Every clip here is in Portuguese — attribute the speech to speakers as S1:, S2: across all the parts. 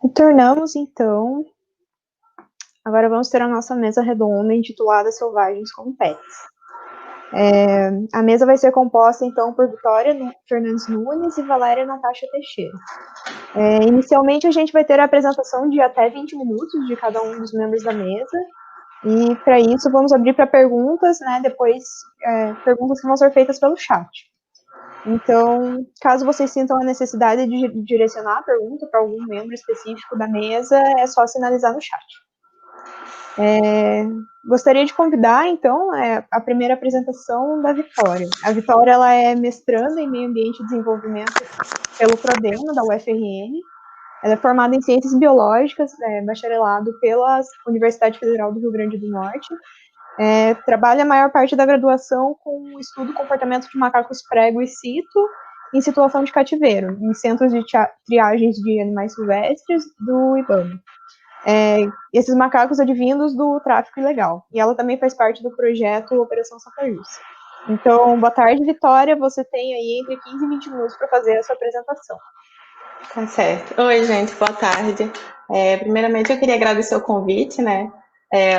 S1: Retornamos, então. Agora vamos ter a nossa mesa redonda intitulada Selvagens como Pets. A mesa vai ser composta, então, por Vitória Fernandes Nunes e Valéria Natasha Teixeira. Inicialmente, a gente vai ter a apresentação de até 20 minutos de cada um dos membros da mesa. E, para isso, vamos abrir para perguntas, né? Depois, perguntas que vão ser feitas pelo chat. Então, caso vocês sintam a necessidade de direcionar a pergunta para algum membro específico da mesa, é só sinalizar no chat. Gostaria de convidar, então, a primeira apresentação da Vitória. A Vitória ela é mestranda em Meio Ambiente e Desenvolvimento pelo Prodeno, da UFRN. Ela é formada em Ciências Biológicas, bacharelado pela Universidade Federal do Rio Grande do Norte. Trabalha a maior parte da graduação com o estudo do comportamento de macacos prego e cito em situação de cativeiro, em centros de triagens de animais silvestres do IBAMA. Esses macacos advindos do tráfico ilegal. E ela também faz parte do projeto Operação Sapajus. Então, boa tarde, Vitória. Você tem aí entre 15 e 20 minutos para fazer a sua apresentação.
S2: Tá certo. Oi, gente, boa tarde. Primeiramente, eu queria agradecer o convite, né?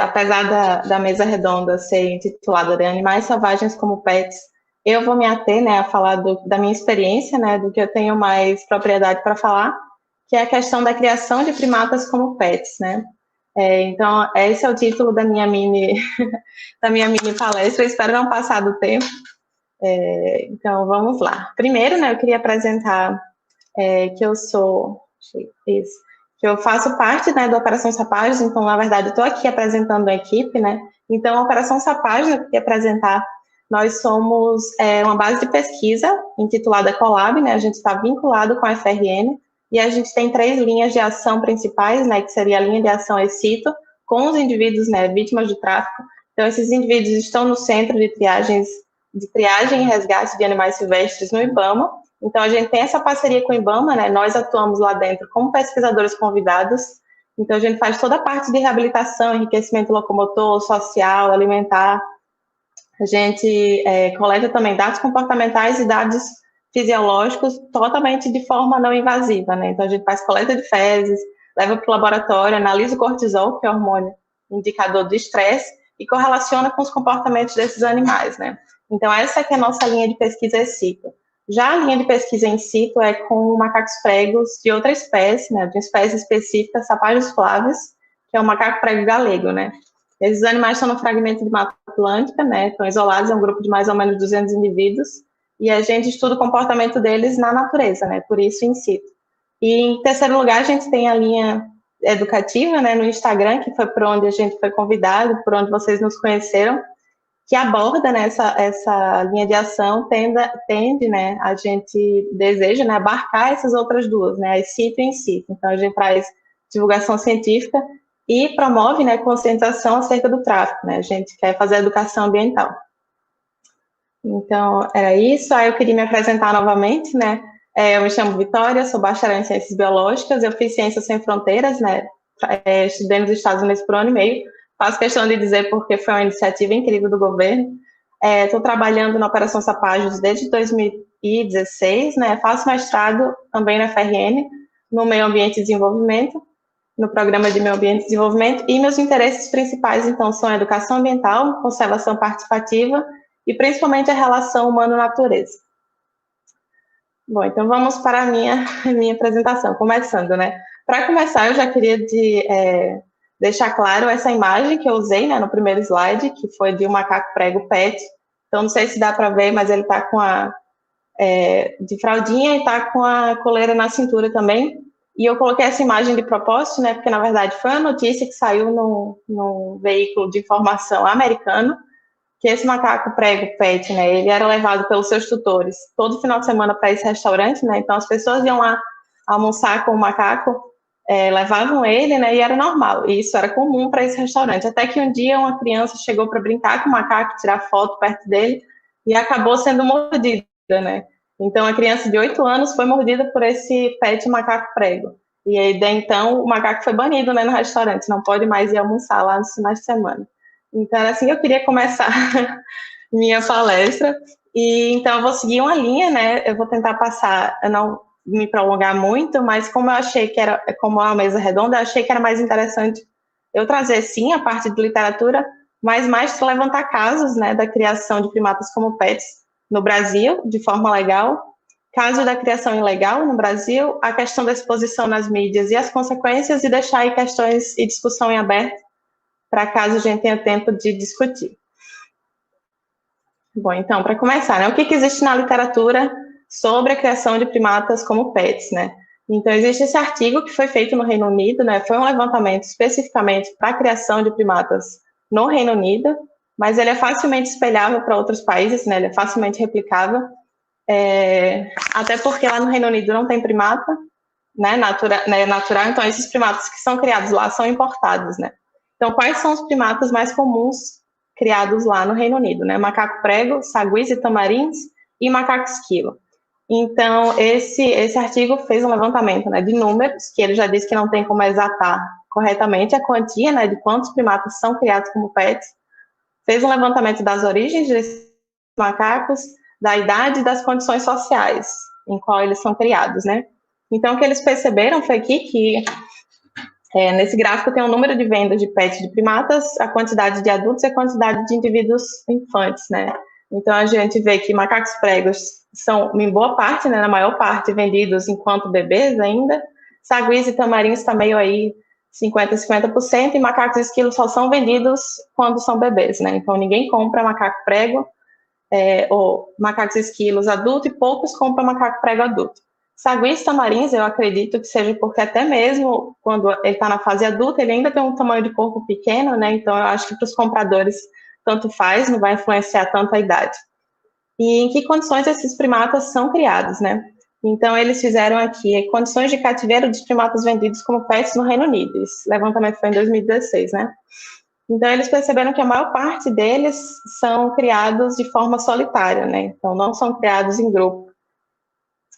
S2: Apesar da mesa redonda ser intitulada de Animais Selvagens como Pets, eu vou me ater, né, a falar da minha experiência, né, do que eu tenho mais propriedade para falar, que é a questão da criação de primatas como pets, né? Então, esse é o título da minha mini, da minha mini palestra. Eu espero não passar do tempo. Então, vamos lá. Primeiro, né, eu queria apresentar que eu sou isso, que eu faço parte, né, da Operação Sapajus. Então, na verdade, eu estou aqui apresentando a equipe, né? Então, a Operação Sapajus, eu queria apresentar, nós somos uma base de pesquisa intitulada Colab, né? A gente está vinculado com a FRN e a gente tem 3 linhas de ação principais, né? Que seria a linha de ação ECITO, com os indivíduos, né, vítimas de tráfico. Então, esses indivíduos estão no centro de triagem e resgate de animais silvestres no IBAMA. Então, a gente tem essa parceria com o IBAMA, né? Nós atuamos lá dentro como pesquisadores convidados. Então, a gente faz toda a parte de reabilitação, enriquecimento locomotor, social, alimentar. A gente coleta também dados comportamentais e dados fisiológicos totalmente de forma não invasiva, né? Então, a gente faz coleta de fezes, leva para o laboratório, analisa o cortisol, que é o hormônio indicador de estresse, e correlaciona com os comportamentos desses animais, né? Então, essa que é a nossa linha de pesquisa ECITO. Já a linha de pesquisa em situ é com macacos pregos de outra espécie, né, de uma espécie específica, Sapajus flavis, que é o macaco prego galego, né. Esses animais estão no fragmento de Mata Atlântica, né, estão isolados, é um grupo de mais ou menos 200 indivíduos, e a gente estuda o comportamento deles na natureza, né, por isso in situ. E em terceiro lugar, a gente tem a linha educativa, né, no Instagram, que foi por onde a gente foi convidado, por onde vocês nos conheceram, que aborda, né, essa linha de ação, tende, né, a gente deseja, né, abarcar essas outras duas, né, a CITO e in situ. Então, a gente traz divulgação científica e promove, né, conscientização acerca do tráfico, né, a gente quer fazer educação ambiental. Então, era isso. Aí eu queria me apresentar novamente, né, eu me chamo Vitória, sou bacharel em Ciências Biológicas, eu fiz Ciências Sem Fronteiras, né, estudei nos Estados Unidos por 1 ano e meio, faço questão de dizer porque foi uma iniciativa incrível do governo. Estou trabalhando na Operação Sapajus desde 2016, né, faço mestrado também na FRN, no Meio Ambiente e Desenvolvimento, no Programa de Meio Ambiente e Desenvolvimento, e meus interesses principais, então, são a educação ambiental, conservação participativa e principalmente a relação humano-natureza. Bom, então vamos para a minha apresentação, começando, né? Para começar, eu já queria deixar claro essa imagem que eu usei, né, no primeiro slide, que foi de um macaco prego pet. Então, não sei se dá para ver, mas ele está com de fraldinha e está com a coleira na cintura também. E eu coloquei essa imagem de propósito, né, porque, na verdade, foi uma notícia que saiu no veículo de informação americano, que esse macaco prego pet, né, ele era levado pelos seus tutores todo final de semana para esse restaurante, né, então as pessoas iam lá almoçar com o macaco, levavam ele, né, e era normal, e isso era comum para esse restaurante, até que um dia uma criança chegou para brincar com o macaco, tirar foto perto dele, e acabou sendo mordida, né, então a criança de 8 anos foi mordida por esse pet macaco prego, e aí, então, o macaco foi banido, né, no restaurante, não pode mais ir almoçar lá nos finais de semana. Então, era assim que eu queria começar minha palestra. E então eu vou seguir uma linha, né? Eu vou tentar passar, eu não me prolongar muito, mas como eu achei que era, como é uma mesa redonda, eu achei que era mais interessante eu trazer, sim, a parte de literatura, mas mais levantar casos, né, da criação de primatas como pets no Brasil, de forma legal, caso da criação ilegal no Brasil, a questão da exposição nas mídias e as consequências, e deixar aí questões e discussão em aberto, para caso a gente tenha tempo de discutir. Bom, então, para começar, né, o que existe na literatura sobre a criação de primatas como pets, né? Então, existe esse artigo que foi feito no Reino Unido, né? Foi um levantamento especificamente para a criação de primatas no Reino Unido, mas ele é facilmente espelhável para outros países, né? Ele é facilmente replicável, até porque lá no Reino Unido não tem primata, né? Natural, então esses primatas que são criados lá são importados, né? Então, quais são os primatas mais comuns criados lá no Reino Unido, né? Macaco prego, saguis e tamarins e macaco esquilo. Então, esse artigo fez um levantamento, né, de números, que ele já disse que não tem como exatar corretamente a quantia, né, de quantos primatas são criados como pets. Fez um levantamento das origens desses macacos, da idade e das condições sociais em qual eles são criados, né? Então, o que eles perceberam foi que nesse gráfico tem o número de vendas de pets de primatas, a quantidade de adultos e a quantidade de indivíduos infantes, né? Então, a gente vê que macacos pregos são, em boa parte, né, na maior parte, vendidos enquanto bebês ainda. Saguis e tamarins está meio aí 50%, e macacos esquilos só são vendidos quando são bebês, né? Então, ninguém compra macaco prego ou macacos esquilos adulto, e poucos compram macaco prego adulto. Saguis tamarins, eu acredito que seja porque até mesmo quando ele está na fase adulta, ele ainda tem um tamanho de corpo pequeno, né? Então, eu acho que para os compradores tanto faz, não vai influenciar tanto a idade. E em que condições esses primatas são criados, né? Então, eles fizeram aqui condições de cativeiro dos primatas vendidos como pets no Reino Unido. Esse levantamento foi em 2016, né? Então, eles perceberam que a maior parte deles são criados de forma solitária, né? Então, não são criados em grupo.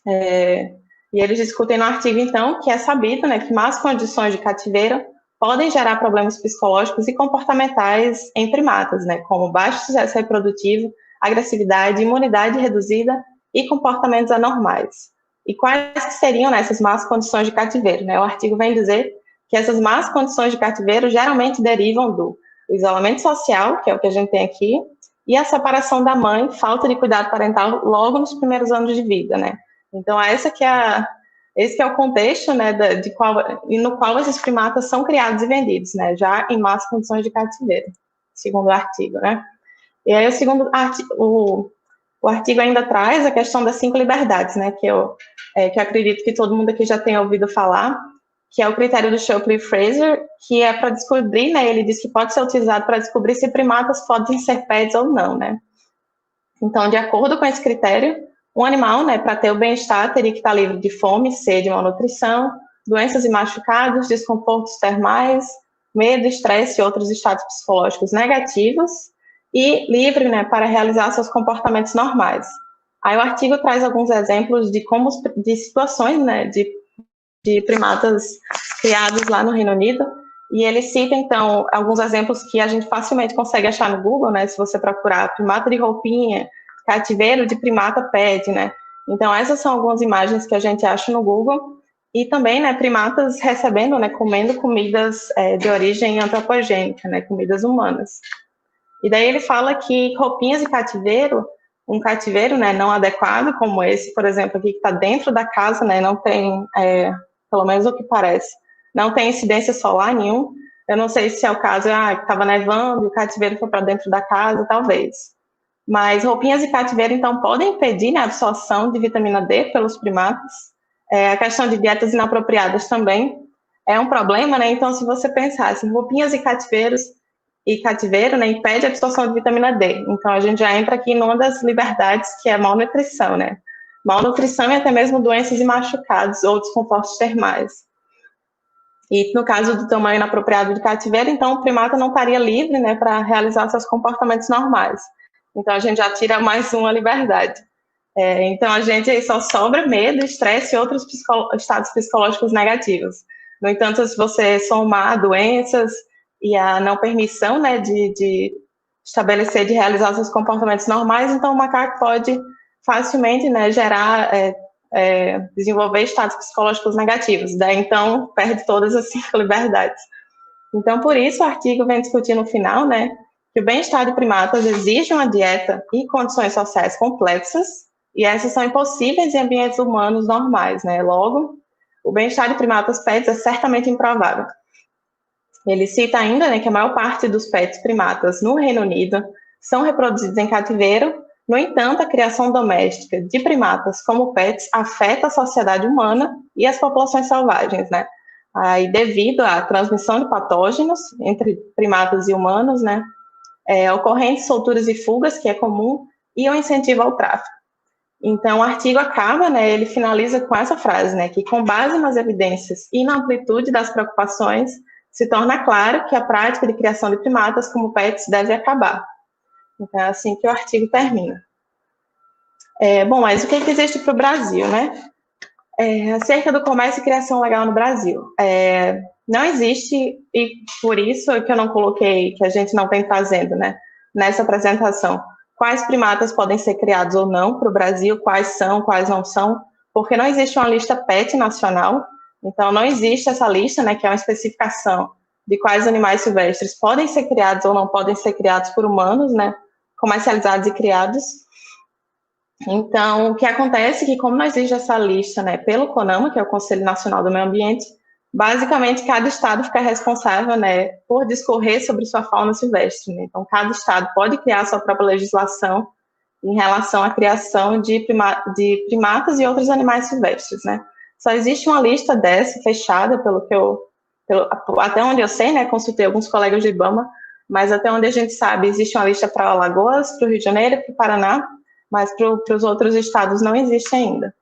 S2: E eles discutem no artigo, então, que é sabido, né, que más condições de cativeiro podem gerar problemas psicológicos e comportamentais em primatas, né, como baixo sucesso reprodutivo, agressividade, imunidade reduzida e comportamentos anormais. E quais que seriam, né, essas más condições de cativeiro, né? O artigo vem dizer que essas más condições de cativeiro geralmente derivam do isolamento social, que é o que a gente tem aqui, e a separação da mãe, falta de cuidado parental logo nos primeiros anos de vida, né? Então, esse que é o contexto, né, no qual esses primatas são criados e vendidos, né, já em más condições de cativeiro, segundo o artigo, né. E aí, o artigo ainda traz a questão das 5 liberdades, né, que eu acredito que todo mundo aqui já tenha ouvido falar, que é o critério do Shapley-Fraser, que é para descobrir, né, ele diz que pode ser utilizado para descobrir se primatas podem ser pets ou não, né. Então, de acordo com esse critério, um animal, né, para ter o bem-estar, teria que estar livre de fome, sede, malnutrição, doenças e machucados, desconfortos termais, medo, estresse e outros estados psicológicos negativos, e livre, né, para realizar seus comportamentos normais. Aí o artigo traz alguns exemplos de situações, né, de primatas criados lá no Reino Unido, e ele cita, então, alguns exemplos que a gente facilmente consegue achar no Google, né, se você procurar primata de roupinha, cativeiro de primata pet, né? Então, essas são algumas imagens que a gente acha no Google. E também, né, primatas recebendo, né, comendo comidas de origem antropogênica, né, comidas humanas. E daí ele fala que roupinhas de cativeiro, um cativeiro, né, não adequado, como esse, por exemplo, aqui que está dentro da casa, né, não tem, pelo menos o que parece, não tem incidência solar nenhum. Eu não sei se é o caso, que estava nevando e o cativeiro foi para dentro da casa, talvez. Mas roupinhas de cativeiro, então, podem impedir, né, a absorção de vitamina D pelos primatas. A questão de dietas inapropriadas também é um problema, né? Então, se você pensar assim, roupinhas e cativeiro, né, impede a absorção de vitamina D. Então, a gente já entra aqui numa das liberdades, que é a malnutrição, né? Malnutrição e até mesmo doenças e machucados ou desconfortos termais. E no caso do tamanho inapropriado de cativeiro, então, o primata não estaria livre, né, para realizar seus comportamentos normais. Então, a gente já tira mais uma liberdade. Então, a gente aí só sobra medo, estresse e outros estados psicológicos negativos. No entanto, se você somar doenças e a não permissão, né, de estabelecer, de realizar seus comportamentos normais, então o macaco pode facilmente, né, gerar desenvolver estados psicológicos negativos, daí então perde todas as 5 liberdades. Então, por isso, o artigo vem discutir no final, né, que o bem-estar de primatas exige uma dieta e condições sociais complexas, e essas são impossíveis em ambientes humanos normais, né, logo, o bem-estar de primatas pets é certamente improvável. Ele cita ainda, né, que a maior parte dos pets primatas no Reino Unido são reproduzidos em cativeiro. No entanto, a criação doméstica de primatas como pets afeta a sociedade humana e as populações selvagens, né? Aí, devido à transmissão de patógenos entre primatas e humanos, né, ocorrentes solturas e fugas, que é comum, e o incentivo ao tráfico. Então, o artigo acaba, né, ele finaliza com essa frase, né, que com base nas evidências e na amplitude das preocupações, se torna claro que a prática de criação de primatas como pets deve acabar. Então, é assim que o artigo termina. Bom, mas o que existe para o Brasil, né? Acerca do comércio e criação legal no Brasil. Não existe, e por isso é que eu não coloquei, que a gente não vem fazendo, né, nessa apresentação, quais primatas podem ser criados ou não para o Brasil, quais são, quais não são, porque não existe uma lista PET nacional, então não existe essa lista, né, que é uma especificação de quais animais silvestres podem ser criados ou não podem ser criados por humanos, né, comercializados e criados. Então, o que acontece é que, como não existe essa lista, né, pelo CONAMA, que é o Conselho Nacional do Meio Ambiente, basicamente cada estado fica responsável, né, por discorrer sobre sua fauna silvestre, né? Então, cada estado pode criar sua própria legislação em relação à criação de primatas e outros animais silvestres, né? Só existe uma lista dessa, fechada, até onde eu sei, né, consultei alguns colegas do IBAMA, mas até onde a gente sabe, existe uma lista para Alagoas, para o Rio de Janeiro, para o Paraná, mas para os outros estados não existe ainda.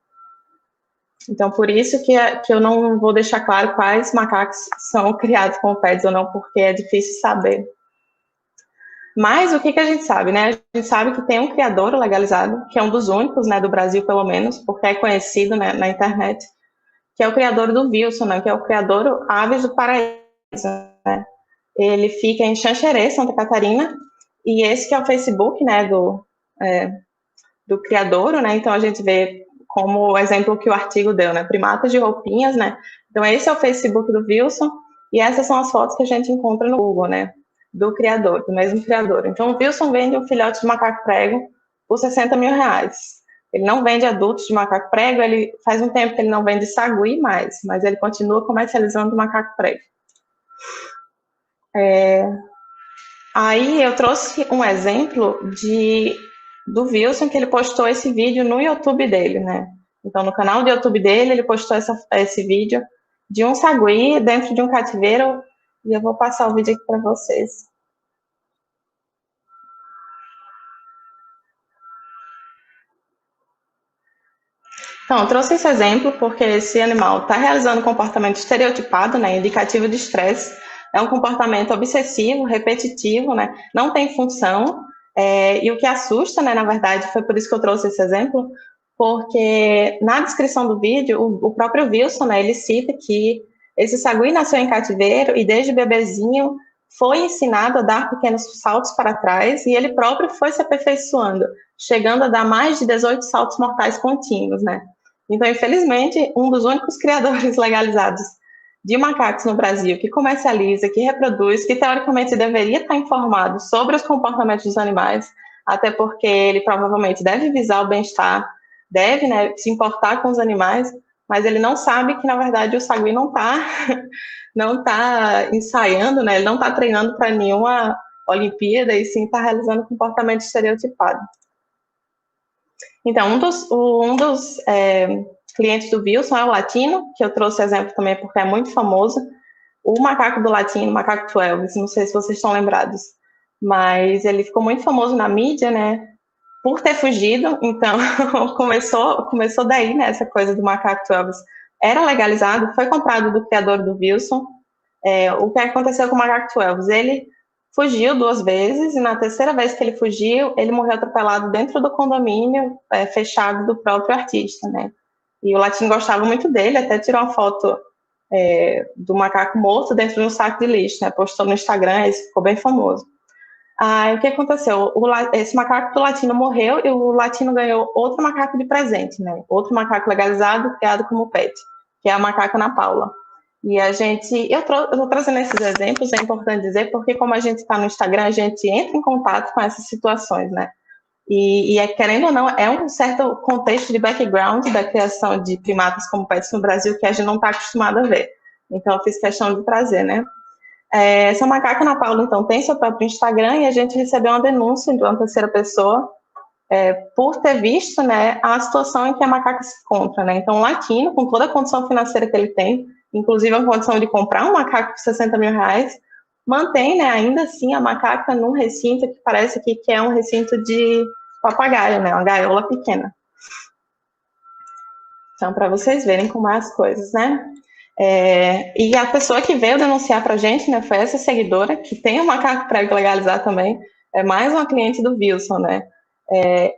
S2: Então, por isso que eu não vou deixar claro quais macacos são criados como pets ou não, porque é difícil saber. Mas o que a gente sabe, né? A gente sabe que tem um criador legalizado, que é um dos únicos, né, do Brasil, pelo menos, porque é conhecido, né, na internet, que é o criador do Wilson, né, que é o criador Aves do Paraíso, né? Ele fica em Xanxerê, Santa Catarina, e esse que é o Facebook, né, do criadouro, né? Então a gente vê como o exemplo que o artigo deu, né? Primatas de roupinhas, né? Então esse é o Facebook do Wilson e essas são as fotos que a gente encontra no Google, né? Do criador, do mesmo criador. Então o Wilson vende um filhote de macaco prego por R$60 mil. Ele não vende adultos de macaco prego, ele faz um tempo que ele não vende sagui mais, mas ele continua comercializando macaco prego. Aí eu trouxe um exemplo do Wilson, que ele postou esse vídeo no YouTube dele, né? Então, no canal do YouTube dele, ele postou esse vídeo de um sagui dentro de um cativeiro, e eu vou passar o vídeo aqui para vocês. Então, eu trouxe esse exemplo porque esse animal está realizando um comportamento estereotipado, né, indicativo de estresse. É um comportamento obsessivo, repetitivo, né, não tem função, e o que assusta, né, na verdade, foi por isso que eu trouxe esse exemplo, porque na descrição do vídeo, o próprio Wilson, né, ele cita que esse sagui nasceu em cativeiro e desde bebezinho foi ensinado a dar pequenos saltos para trás e ele próprio foi se aperfeiçoando, chegando a dar mais de 18 saltos mortais contínuos, né? Então, infelizmente, um dos únicos criadores legalizados de macacos no Brasil que comercializa, que reproduz, que teoricamente deveria estar informado sobre os comportamentos dos animais, até porque ele provavelmente deve visar o bem-estar, deve, né, se importar com os animais, mas ele não sabe que, na verdade, o sagui não tá ensaiando, né, ele não está treinando para nenhuma Olimpíada e sim está realizando comportamento estereotipado. Então, um dos clientes do Wilson é o latino, que eu trouxe exemplo também porque é muito famoso. O macaco do latino, o macaco 12, não sei se vocês estão lembrados, mas ele ficou muito famoso na mídia, né, por ter fugido. Então, começou daí, né, essa coisa do macaco 12. Era legalizado, foi comprado do criador do Wilson. O que aconteceu com o macaco 12? Ele fugiu 2 vezes, e na terceira vez que ele fugiu, ele morreu atropelado dentro do condomínio fechado do próprio artista, né? E o latino gostava muito dele, até tirou uma foto do macaco morto dentro de um saco de lixo, né? Postou no Instagram, isso ficou bem famoso. Aí o que aconteceu? Esse macaco do latino morreu e o latino ganhou outro macaco de presente, né? Outro macaco legalizado, criado como pet, que é a macaca Ana Paula. E a gente, eu estou trazendo esses exemplos, é importante dizer, porque como a gente está no Instagram, a gente entra em contato com essas situações, né? Querendo ou não, é um certo contexto de background da criação de primatas como pets no Brasil que a gente não está acostumado a ver. Então, eu fiz questão de trazer, né? Essa macaca Ana Paula, então, tem seu próprio Instagram e a gente recebeu uma denúncia de uma terceira pessoa por ter visto, né, a situação em que a macaca se encontra, né? Então, o latino, com toda a condição financeira que ele tem, inclusive a condição de comprar um macaco por 60 mil reais, mantém, né, ainda assim, a macaca num recinto que parece que é um recinto de papagaio, né, uma gaiola pequena. Então, para vocês verem como é as coisas, né? E a pessoa que veio denunciar para a gente, né, foi essa seguidora, que tem o macaco prego legalizar também, é mais uma cliente do Wilson, né?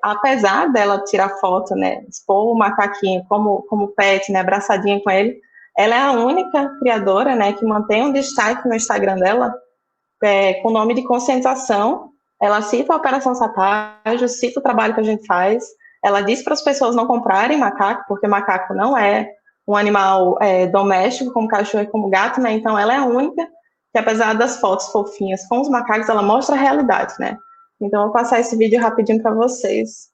S2: Apesar dela tirar foto, né, expor o macaquinho como pet, né, abraçadinha com ele, ela é a única criadora, né, que mantém um destaque no Instagram dela com o nome de conscientização. Ela cita a Operação Sapágio, cita o trabalho que a gente faz, ela diz para as pessoas não comprarem macaco, porque macaco não é um animal doméstico, como cachorro e como gato, né, então ela é a única que, apesar das fotos fofinhas com os macacos, ela mostra a realidade, né. Então, eu vou passar esse vídeo rapidinho para vocês.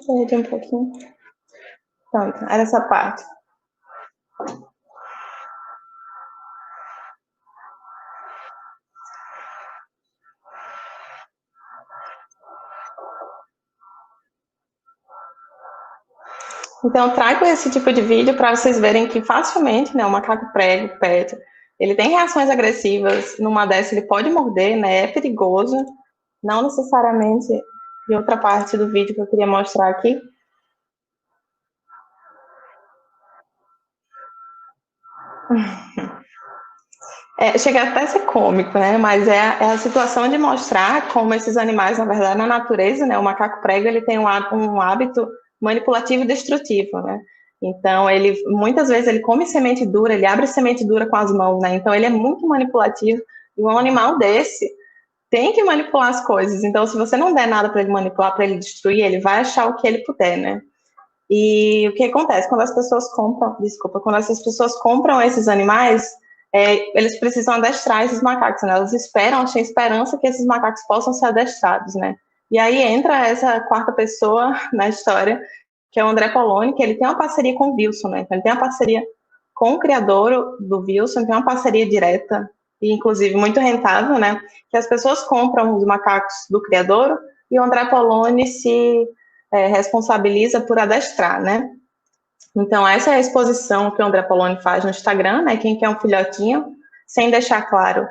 S2: Vou perder um pouquinho. Pronto, era essa parte. Então, eu trago esse tipo de vídeo para vocês verem que facilmente, né, o macaco prego, pet, ele tem reações agressivas, numa dessas ele pode morder, né, é perigoso, não necessariamente de outra parte do vídeo que eu queria mostrar aqui. Chega até a ser cômico, né, mas é a situação de mostrar como esses animais, na verdade, na natureza, né, o macaco prego, ele tem um hábito manipulativo e destrutivo, né, então ele, muitas vezes, ele come semente dura, ele abre semente dura com as mãos, né, então ele é muito manipulativo, e um animal desse tem que manipular as coisas, então se você não der nada para ele manipular, para ele destruir, ele vai achar o que ele puder, né. E o que acontece quando as pessoas compram, quando essas pessoas compram esses animais, eles precisam adestrar esses macacos, né? Elas esperam, têm esperança que esses macacos possam ser adestrados, né? E aí entra essa quarta pessoa na história, que é o André Poloni, que ele tem uma parceria com o Wilson, né? Então, ele tem uma parceria com o criador do Wilson, tem uma parceria direta, e inclusive muito rentável, né? Que as pessoas compram os macacos do criador e o André Poloni se responsabiliza por adestrar, né? Então, essa é a exposição que o André Poloni faz no Instagram, né? Quem quer um filhotinho, sem deixar claro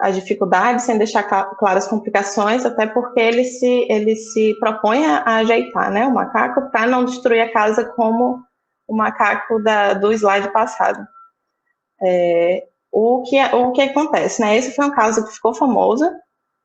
S2: as dificuldades, sem deixar claro as complicações, até porque ele se propõe a ajeitar, né? O macaco para não destruir a casa como o macaco do slide passado. O que acontece, né? Esse foi um caso que ficou famoso,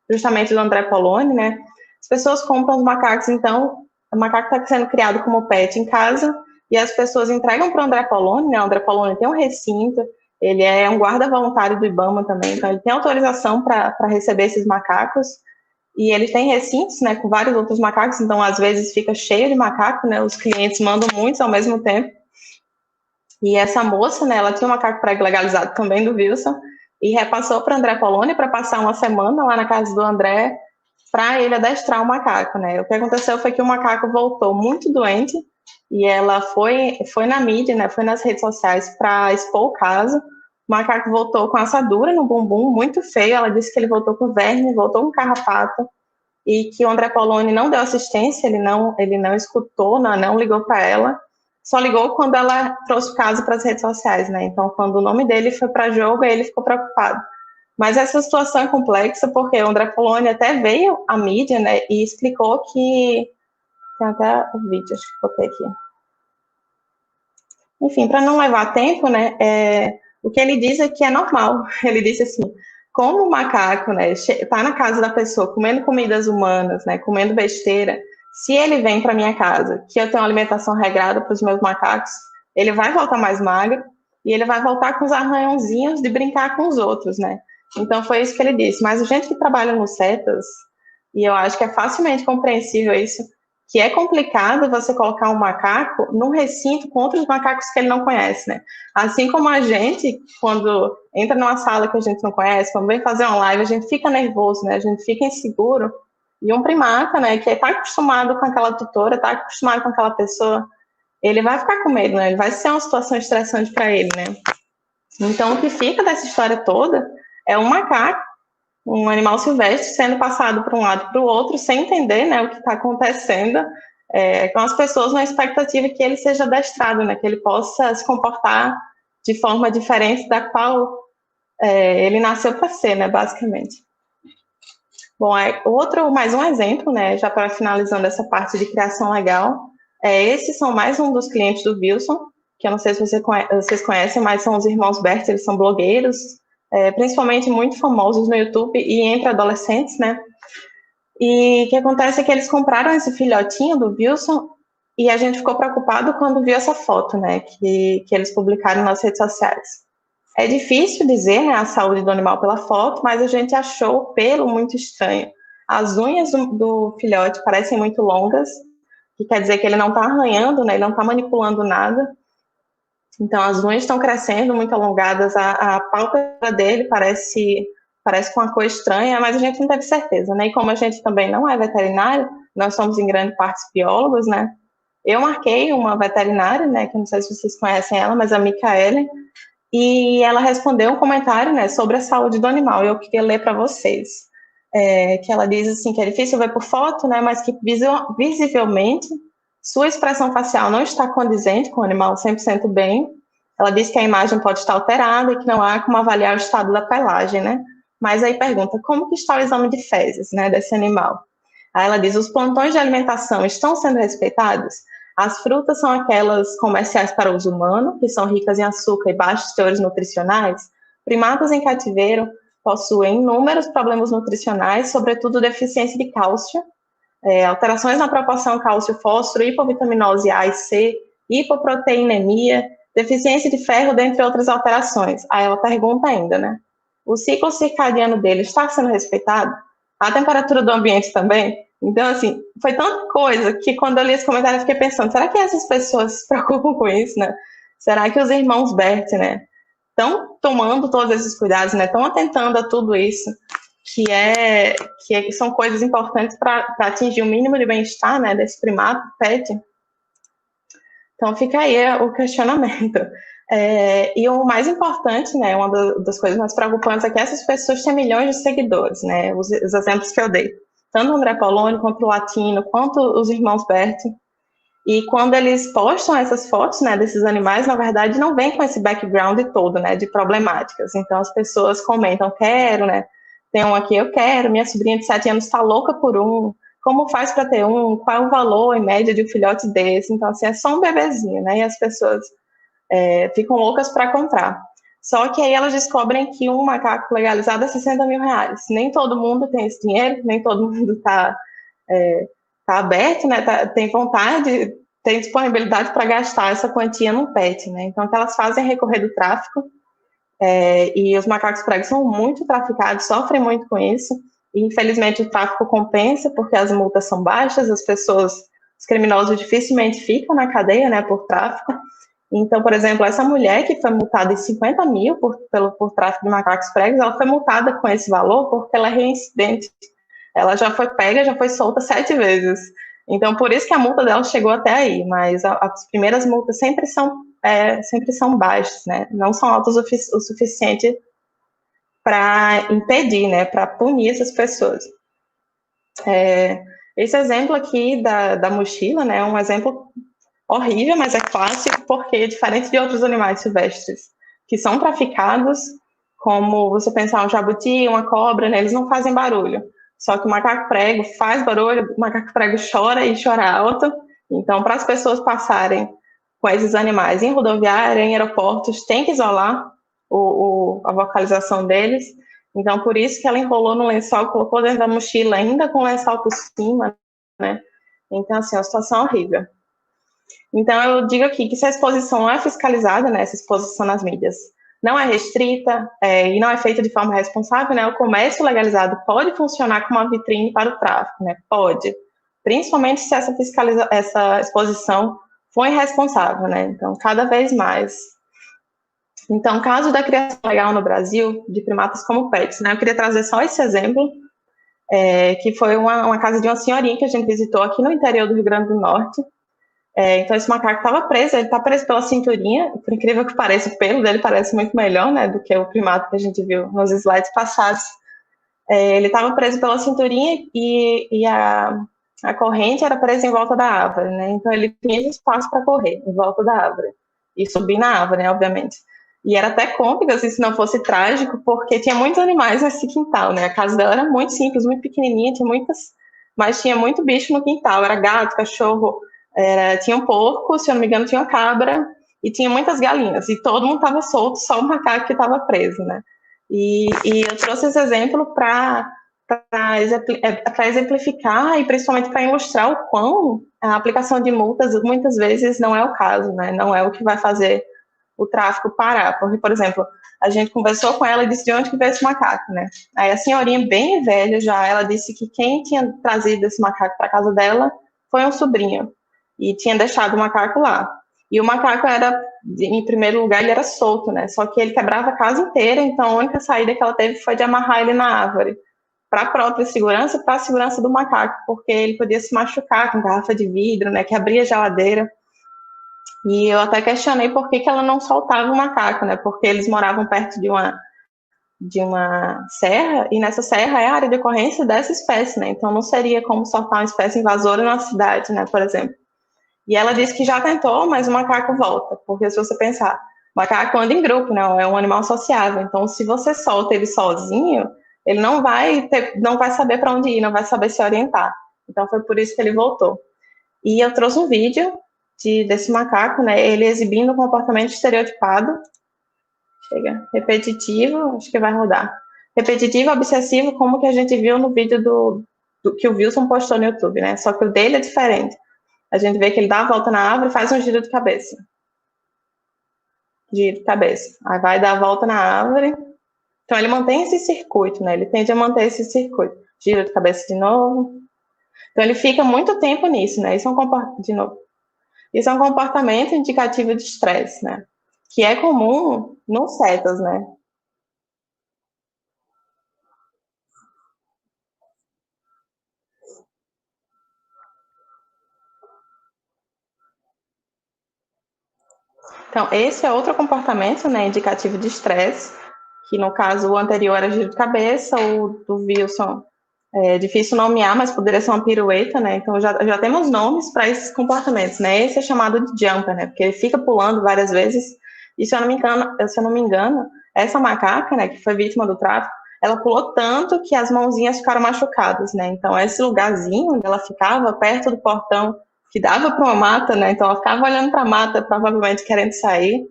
S2: justamente do André Poloni, né? As pessoas compram os macacos, então, o macaco está sendo criado como pet em casa, e as pessoas entregam para o André Poloni, né? O André Poloni tem um recinto, ele é um guarda voluntário do IBAMA também, então ele tem autorização para receber esses macacos, e ele tem recintos, né, com vários outros macacos, então às vezes fica cheio de macaco, né? Os clientes mandam muitos ao mesmo tempo. E essa moça, né, ela tinha um macaco prego legalizado também do Wilson, e repassou para o André Poloni para passar uma semana lá na casa do André para ele adestrar o macaco, né? O que aconteceu foi que o macaco voltou muito doente e ela foi na mídia, né? Foi nas redes sociais para expor o caso. O macaco voltou com assadura no bumbum, muito feio. Ela disse que ele voltou com verme, voltou com carrapato e que o André Poloni não deu assistência, ele não escutou, não ligou para ela. Só ligou quando ela trouxe o caso para as redes sociais, né? Então, quando o nome dele foi para jogo, ele ficou preocupado. Mas essa situação é complexa porque o André Poloni até veio à mídia, né, e explicou que... Tem até o vídeo, acho que botei aqui. Enfim, para não levar tempo, né, o que ele diz é que é normal. Ele disse assim, como o macaco, né, tá na casa da pessoa comendo comidas humanas, né, comendo besteira, Se ele vem para minha casa, que eu tenho uma alimentação regrada para os meus macacos, ele vai voltar mais magro e ele vai voltar com os arranhãozinhos de brincar com os outros, né? Então foi isso que ele disse. Mas a gente que trabalha no CETAS, e eu acho que é facilmente compreensível isso, que é complicado você colocar um macaco num recinto com outros macacos que ele não conhece, né? Assim como a gente, quando entra numa sala que a gente não conhece, quando vem fazer uma live, a gente fica nervoso, né? A gente fica inseguro. E um primata, né, que está acostumado com aquela tutora, está acostumado com aquela pessoa, ele vai ficar com medo, né? Ele vai ser uma situação estressante para ele, né? Então, o que fica dessa história toda é um macaco, um animal silvestre, sendo passado para um lado e para o outro, sem entender, né, o que está acontecendo, com as pessoas na expectativa que ele seja adestrado, né, que ele possa se comportar de forma diferente da qual ele nasceu para ser, né, basicamente. Bom, mais um exemplo, né, já para finalizando essa parte de criação legal, esses são mais um dos clientes do Wilson, que eu não sei se vocês conhecem, mas são os irmãos Bert, eles são blogueiros, principalmente muito famosos no YouTube e entre adolescentes, né? E o que acontece é que eles compraram esse filhotinho do Wilson e a gente ficou preocupado quando viu essa foto, né, que eles publicaram nas redes sociais. É difícil dizer, né, a saúde do animal pela foto, mas a gente achou o pelo muito estranho. As unhas do filhote parecem muito longas, que quer dizer que ele não está arranhando, né, ele não está manipulando nada. Então, as unhas estão crescendo, muito alongadas, a pálpebra dele parece com uma cor estranha, mas a gente não teve certeza, né? E como a gente também não é veterinário, nós somos em grande parte biólogos, né? Eu marquei uma veterinária, né, que eu não sei se vocês conhecem ela, mas a Micaele, e ela respondeu um comentário, né, sobre a saúde do animal, e eu queria ler para vocês. Que ela diz assim, que é difícil ver por foto, né, mas que visivelmente sua expressão facial não está condizente com o animal 100% bem. Ela diz que a imagem pode estar alterada e que não há como avaliar o estado da pelagem, né? Mas aí pergunta, como que está o exame de fezes, né, desse animal? Aí ela diz, os plantões de alimentação estão sendo respeitados? As frutas são aquelas comerciais para uso humano, que são ricas em açúcar e baixos teores nutricionais? Primatas em cativeiro possuem inúmeros problemas nutricionais, sobretudo deficiência de cálcio, alterações na proporção cálcio-fósforo, hipovitaminose A e C, hipoproteinemia, deficiência de ferro, dentre outras alterações. Aí ela pergunta ainda, né? O ciclo circadiano dele está sendo respeitado? A temperatura do ambiente também? Então, assim, foi tanta coisa que quando eu li esse comentário eu fiquei pensando, será que essas pessoas se preocupam com isso, né? Será que os irmãos Bert, né, estão tomando todos esses cuidados, né? Estão atentando a tudo isso? Que são coisas importantes para atingir o mínimo de bem-estar, né, desse primato, pet. Então fica aí o questionamento. E o mais importante, né, uma das coisas mais preocupantes é que essas pessoas têm milhões de seguidores, né, os exemplos que eu dei, tanto o André Poloni, quanto o Latino, quanto os irmãos Bert. E quando eles postam essas fotos, né, desses animais, na verdade não vem com esse background todo, né, de problemáticas. Então as pessoas comentam, quero, né, tem um aqui, eu quero, minha sobrinha de 7 anos está louca por um, como faz para ter um, qual é o valor em média de um filhote desse? Então, assim, é só um bebezinho, né, e as pessoas ficam loucas para comprar. Só que aí elas descobrem que um macaco legalizado é 60 mil reais. Nem todo mundo tem esse dinheiro, nem todo mundo está aberto, né, tem vontade, tem disponibilidade para gastar essa quantia num pet, né? Então, o que elas fazem é recorrer do tráfico, e os macacos pregos são muito traficados, sofrem muito com isso, e infelizmente o tráfico compensa, porque as multas são baixas, os criminosos dificilmente ficam na cadeia, né, por tráfico. Então, por exemplo, essa mulher que foi multada em 50 mil por tráfico de macacos pregos, ela foi multada com esse valor porque ela é reincidente. Ela já foi pega, já foi solta 7 vezes. Então, por isso que a multa dela chegou até aí, mas as primeiras multas sempre são baixas, né? Não são altas o suficiente para impedir, né? Para punir essas pessoas. Esse exemplo aqui da mochila, né? É um exemplo horrível, mas é clássico, porque diferente de outros animais silvestres que são traficados, como você pensar um jabuti, uma cobra, né? Eles não fazem barulho. Só que o macaco prego faz barulho, o macaco prego chora e chora alto. Então, para as pessoas passarem com esses animais em rodoviária, em aeroportos, tem que isolar a vocalização deles. Então, por isso que ela enrolou no lençol, colocou dentro da mochila, ainda com o lençol por cima, né? Então, assim, é uma situação horrível. Então, eu digo aqui que se a exposição não é fiscalizada, né, essa exposição nas mídias, não é restrita e não é feita de forma responsável, né, o comércio legalizado pode funcionar como uma vitrine para o tráfico, né, pode, principalmente se essa exposição for irresponsável, né, então, cada vez mais. Então, caso da criação legal no Brasil de primatas como pets, né, eu queria trazer só esse exemplo, que foi uma casa de uma senhorinha que a gente visitou aqui no interior do Rio Grande do Norte. Então, esse macaco estava preso, ele está preso pela cinturinha, por incrível que pareça, o pelo dele parece muito melhor, né, do que o primato que a gente viu nos slides passados. Ele estava preso pela cinturinha e a corrente era presa em volta da árvore, né, então ele tinha espaço para correr em volta da árvore e subir na árvore, né, obviamente. E era até cômico, assim, se não fosse trágico, porque tinha muitos animais nesse quintal, né, a casa dela era muito simples, muito pequenininha, mas tinha muito bicho no quintal, era gato, cachorro, tinha um porco, se eu não me engano, tinha uma cabra e tinha muitas galinhas. E todo mundo estava solto, só o macaco que estava preso, né? E eu trouxe esse exemplo para exemplificar e principalmente para ilustrar o quão a aplicação de multas muitas vezes não é o caso, né? Não é o que vai fazer o tráfico parar. Porque, por exemplo, a gente conversou com ela e disse de onde que veio esse macaco, né? Aí a senhorinha, bem velha já, ela disse que quem tinha trazido esse macaco para casa dela foi um sobrinho e tinha deixado o macaco lá. E o macaco era, em primeiro lugar, ele era solto, né? Só que ele quebrava a casa inteira, então a única saída que ela teve foi de amarrar ele na árvore, para a própria segurança, para a segurança do macaco, porque ele podia se machucar com garrafa de vidro, né? Que abria a geladeira. E eu até questionei por que ela não soltava o macaco, né? Porque eles moravam perto de uma serra, e nessa serra é a área de ocorrência dessa espécie, né? Então não seria como soltar uma espécie invasora na cidade, né? Por exemplo. E ela disse que já tentou, mas o macaco volta, porque se você pensar, o macaco anda em grupo, né? É um animal sociável. Então, se você solta ele sozinho, ele não vai saber para onde ir, não vai saber se orientar. Então, foi por isso que ele voltou. E eu trouxe um vídeo desse macaco, né? Ele exibindo um comportamento estereotipado, repetitivo, acho que vai rodar. Repetitivo, obsessivo, como que a gente viu no vídeo que o Wilson postou no YouTube, né? Só que o dele é diferente. A gente vê que ele dá a volta na árvore e faz um giro de cabeça. Giro de cabeça. Aí vai dar a volta na árvore. Então, ele mantém esse circuito, né? Ele tende a manter esse circuito. Giro de cabeça de novo. Então, ele fica muito tempo nisso, né? Isso é um comportamento indicativo de estresse, né? Que é comum nos cetas, né? Então, esse é outro comportamento, né, indicativo de estresse, que no caso o anterior era giro de cabeça, o do Wilson é difícil nomear, mas poderia ser uma pirueta, né? Então já temos nomes para esses comportamentos, né? Esse é chamado de jumper, né? Porque ele fica pulando várias vezes. E se eu não me engano, essa macaca, né, que foi vítima do tráfico, ela pulou tanto que as mãozinhas ficaram machucadas, né? Então esse lugarzinho onde ela ficava, perto do portão que dava para uma mata, né? Então ela ficava olhando para a mata, provavelmente querendo sair.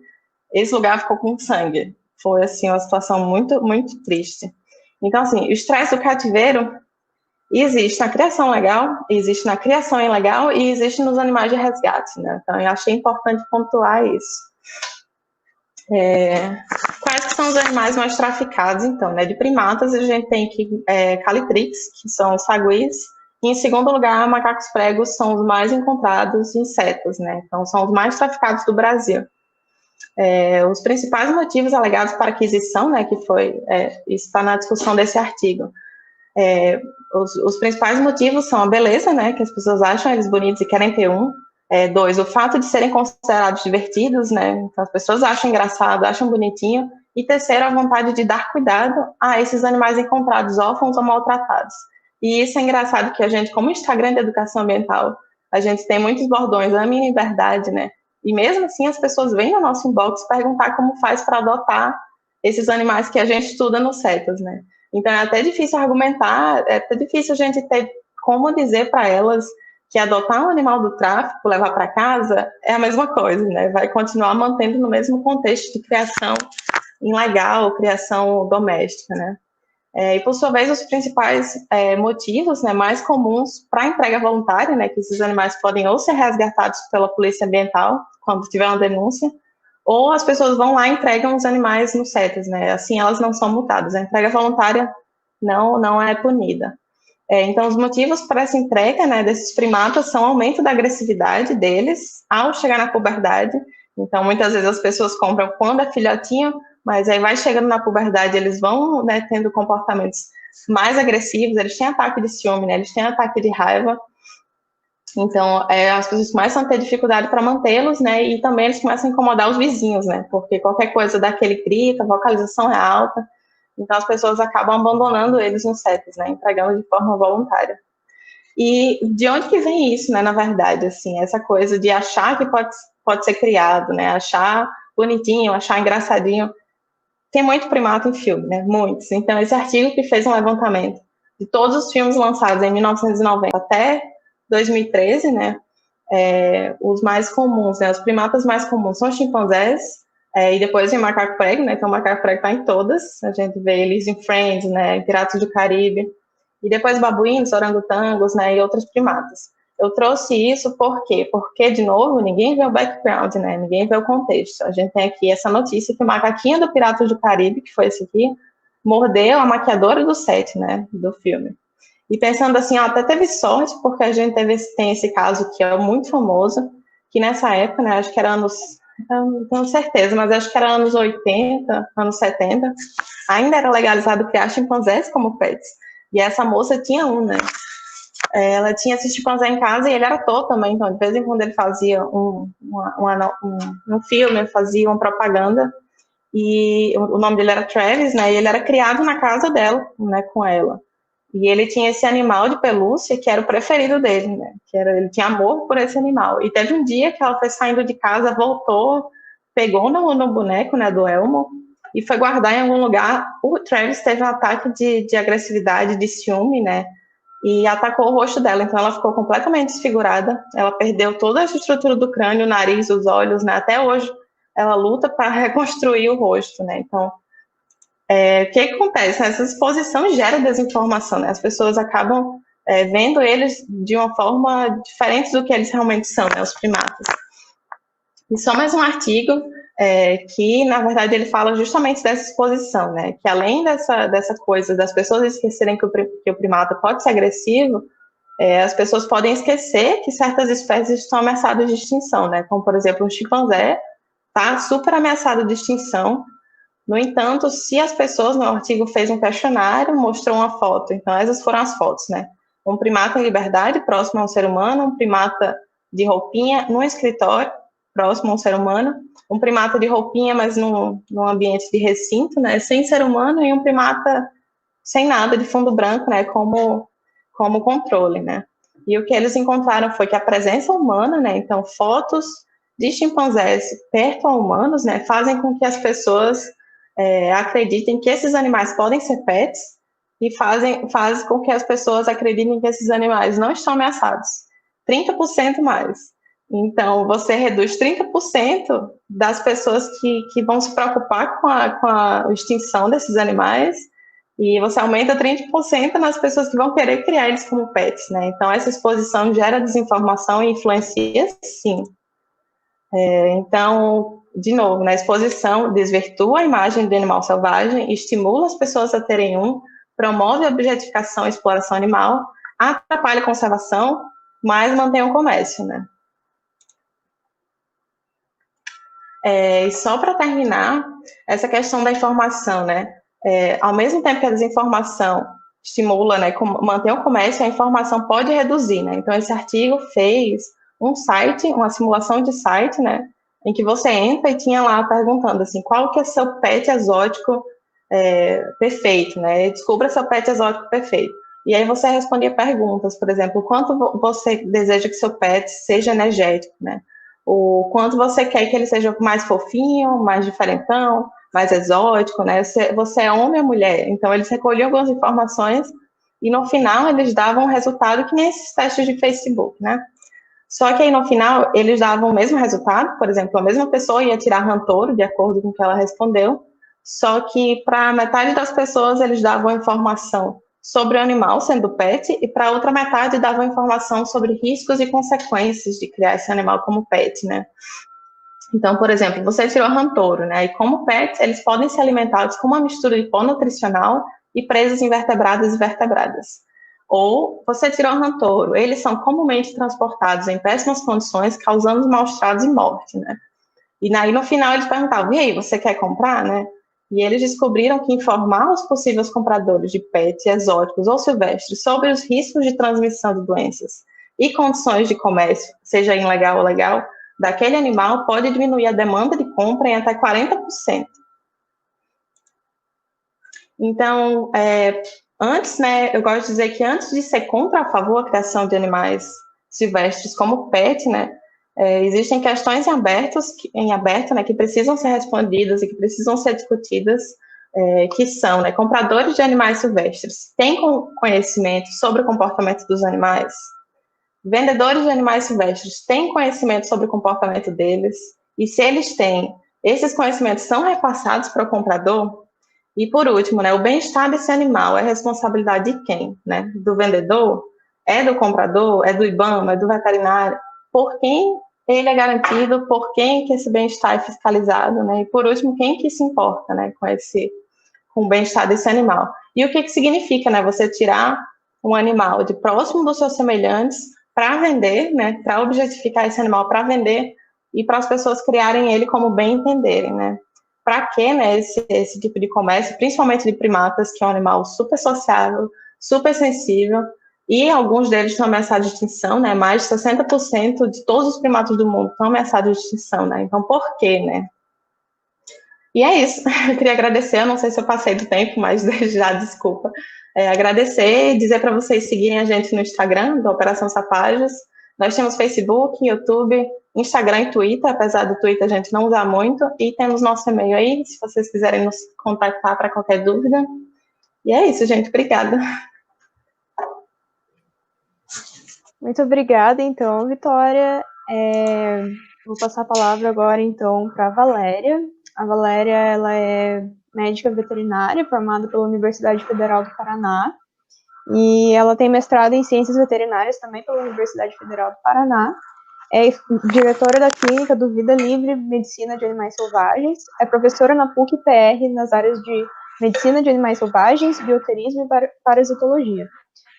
S2: Esse lugar ficou com sangue. Foi assim uma situação muito, muito triste. Então assim, o estresse do cativeiro existe na criação legal, existe na criação ilegal e existe nos animais de resgate, né? Então, eu achei importante pontuar isso. Quais que são os animais mais traficados, então, né? De primatas, a gente tem aqui calitrix, que são os saguis, e em segundo lugar, macacos pregos são os mais encontrados insetos, né? Então, são os mais traficados do Brasil. Os principais motivos alegados para aquisição, né, que isso está na discussão desse artigo, os principais motivos são a beleza, né, que as pessoas acham eles bonitos e querem ter um. 2, o fato de serem considerados divertidos, né, então as pessoas acham engraçado, acham bonitinho. E terceiro, a vontade de dar cuidado a esses animais encontrados órfãos ou maltratados. E isso é engraçado que a gente, como Instagram de educação ambiental, a gente tem muitos bordões, ame em liberdade, né, e mesmo assim as pessoas vêm no nosso inbox perguntar como faz para adotar esses animais que a gente estuda no CETAS, né. Então, é até difícil argumentar, é até difícil a gente ter como dizer para elas que adotar um animal do tráfico, levar para casa, é a mesma coisa, né? Vai continuar mantendo no mesmo contexto de criação ilegal, criação doméstica, né? E, por sua vez, os principais motivos, né, mais comuns para a entrega voluntária, né, que esses animais podem ou ser resgatados pela polícia ambiental, quando tiver uma denúncia, ou as pessoas vão lá e entregam os animais no CETES, né, assim elas não são multadas. A entrega voluntária não é punida. Então, os motivos para essa entrega, né, desses primatas são o aumento da agressividade deles ao chegar na puberdade. Então, muitas vezes as pessoas compram quando é filhotinho, mas aí vai chegando na puberdade, eles vão, né, tendo comportamentos mais agressivos, eles têm ataque de ciúme, né, eles têm ataque de raiva. Então, as pessoas começam a ter dificuldade para mantê-los, né, e também eles começam a incomodar os vizinhos, né, porque qualquer coisa daquele grita, a vocalização é alta. Então, as pessoas acabam abandonando eles no CETES, né, entregando de forma voluntária. E de onde que vem isso, né, na verdade, assim, essa coisa de achar que pode ser criado, né, achar bonitinho, achar engraçadinho. Tem muito primata em filme, né, muitos. Então, esse artigo que fez um levantamento de todos os filmes lançados em 1990 até 2013, né, os mais comuns, né, os primatas mais comuns são os chimpanzés, e depois vem macaco prego, né? Então o macaco prego está em todas. A gente vê eles em Friends, né? Em Piratas do Caribe. E depois babuínos, orangotangos, né? E outros primatas. Eu trouxe isso por quê? Porque, de novo, ninguém vê o background, né? Ninguém vê o contexto. A gente tem aqui essa notícia que o macaquinho do Piratas do Caribe, que foi esse aqui, mordeu a maquiadora do set, né? Do filme. E pensando assim, ó, até teve sorte, porque a gente tem esse caso que é muito famoso, que nessa época, né? Acho que era anos, não tenho certeza, mas acho que era anos 80, anos 70, ainda era legalizado criar chimpanzés como pets. E essa moça tinha um, né? Ela tinha esse chimpanzé em casa e ele era ator também, então de vez em quando ele fazia um filme, fazia uma propaganda, e o nome dele era Travis, né? E ele era criado na casa dela, né? Com ela. E ele tinha esse animal de pelúcia que era o preferido dele, né? Ele tinha amor por esse animal. E teve um dia que ela foi saindo de casa, voltou, pegou no boneco, né, do Elmo, e foi guardar em algum lugar. O Travis teve um ataque de agressividade, de ciúme, né? E atacou o rosto dela. Então ela ficou completamente desfigurada. Ela perdeu toda essa estrutura do crânio, o nariz, os olhos, né? Até hoje ela luta para reconstruir o rosto, né? Então o que acontece? Essa exposição gera desinformação, né? As pessoas acabam vendo eles de uma forma diferente do que eles realmente são, né? Os primatas. E só mais um artigo que, na verdade, ele fala justamente dessa exposição, né? Que além dessa coisa das pessoas esquecerem que o primata pode ser agressivo, as pessoas podem esquecer que certas espécies estão ameaçadas de extinção, né? Como, por exemplo, o chimpanzé está super ameaçado de extinção. No entanto, se as pessoas, no artigo fez um questionário, mostrou uma foto, então essas foram as fotos, né? Um primata em liberdade, próximo a um ser humano, um primata de roupinha num escritório, próximo a um ser humano, um primata de roupinha, mas num ambiente de recinto, né? Sem ser humano, e um primata sem nada, de fundo branco, né? Como controle, né? E o que eles encontraram foi que a presença humana, né? Então, fotos de chimpanzés perto a humanos, né? Fazem com que as pessoas acreditem que esses animais podem ser pets e faz com que as pessoas acreditem que esses animais não estão ameaçados. 30% mais. Então, você reduz 30% das pessoas que vão se preocupar com a extinção desses animais e você aumenta 30% nas pessoas que vão querer criar eles como pets, né? Então, essa exposição gera desinformação e influencia, sim. Então, de novo, na exposição desvirtua a imagem do animal selvagem, estimula as pessoas a terem um, promove a objetificação e exploração animal, atrapalha a conservação, mas mantém o comércio, né? E só para terminar, essa questão da informação, né? Ao mesmo tempo que a desinformação estimula, né, mantém o comércio, a informação pode reduzir, né? Então, esse artigo fez um site, uma simulação de site, né, em que você entra e tinha lá perguntando assim, qual que é seu pet exótico perfeito, né? Descubra seu pet exótico perfeito. E aí você respondia perguntas, por exemplo, quanto você deseja que seu pet seja energético, né? O quanto você quer que ele seja mais fofinho, mais diferentão, mais exótico, né? Você é homem ou mulher? Então, eles recolhiam algumas informações e, no final, eles davam um resultado que nem esses testes de Facebook, né? Só que aí, no final, eles davam o mesmo resultado, por exemplo, a mesma pessoa ia tirar rantouro, de acordo com o que ela respondeu, só que para metade das pessoas eles davam informação sobre o animal sendo pet, e para outra metade davam informação sobre riscos e consequências de criar esse animal como pet, né? Então, por exemplo, você tirou rantouro, né? E como pets, eles podem ser alimentados com uma mistura de pó nutricional e presas invertebradas e vertebradas. Ou você tirou rantouro, eles são comumente transportados em péssimas condições, causando maus tratos e morte, né? E aí, no final, eles perguntavam, e aí, você quer comprar, né? E eles descobriram que informar os possíveis compradores de pets exóticos ou silvestres sobre os riscos de transmissão de doenças e condições de comércio, seja ilegal ou legal, daquele animal pode diminuir a demanda de compra em até 40%. Então, antes, né, eu gosto de dizer que antes de ser contra ou a favor da criação de animais silvestres como pet, né, existem questões em aberto, né, que precisam ser respondidas e que precisam ser discutidas, que são, né, compradores de animais silvestres têm conhecimento sobre o comportamento dos animais? Vendedores de animais silvestres têm conhecimento sobre o comportamento deles? E se eles têm, esses conhecimentos são repassados para o comprador? E por último, né, o bem-estar desse animal é responsabilidade de quem? Né? Do vendedor? É do comprador? É do IBAMA? É do veterinário? Por quem ele é garantido? Por quem que esse bem-estar é fiscalizado? Né? E por último, quem que se importa, né, com o bem-estar desse animal? E o que que significa, né, você tirar um animal de próximo dos seus semelhantes para vender, né, para objetificar esse animal para vender e para as pessoas criarem ele como bem entenderem, né? Para que, né, esse tipo de comércio, principalmente de primatas, que é um animal super sociável, super sensível, e alguns deles estão ameaçados de extinção, né? Mais de 60% de todos os primatas do mundo estão ameaçados de extinção, né? Então, por quê, né? E é isso. Eu queria agradecer, eu não sei se eu passei do tempo, mas desde já, desculpa. Agradecer e dizer para vocês seguirem a gente no Instagram, da Operação Sapajas. Nós temos Facebook, YouTube, Instagram e Twitter, apesar do Twitter a gente não usar muito, e temos nosso e-mail aí, se vocês quiserem nos contactar para qualquer dúvida. E é isso, gente. Obrigada.
S1: Muito obrigada, então, Vitória. Vou passar a palavra agora, então, para a Valéria. A Valéria, ela é médica veterinária, formada pela Universidade Federal do Paraná, e ela tem mestrado em Ciências Veterinárias também pela Universidade Federal do Paraná. É diretora da Clínica do Vida Livre Medicina de Animais Selvagens, é professora na PUC-PR nas áreas de Medicina de Animais Selvagens, Bioterismo e Parasitologia.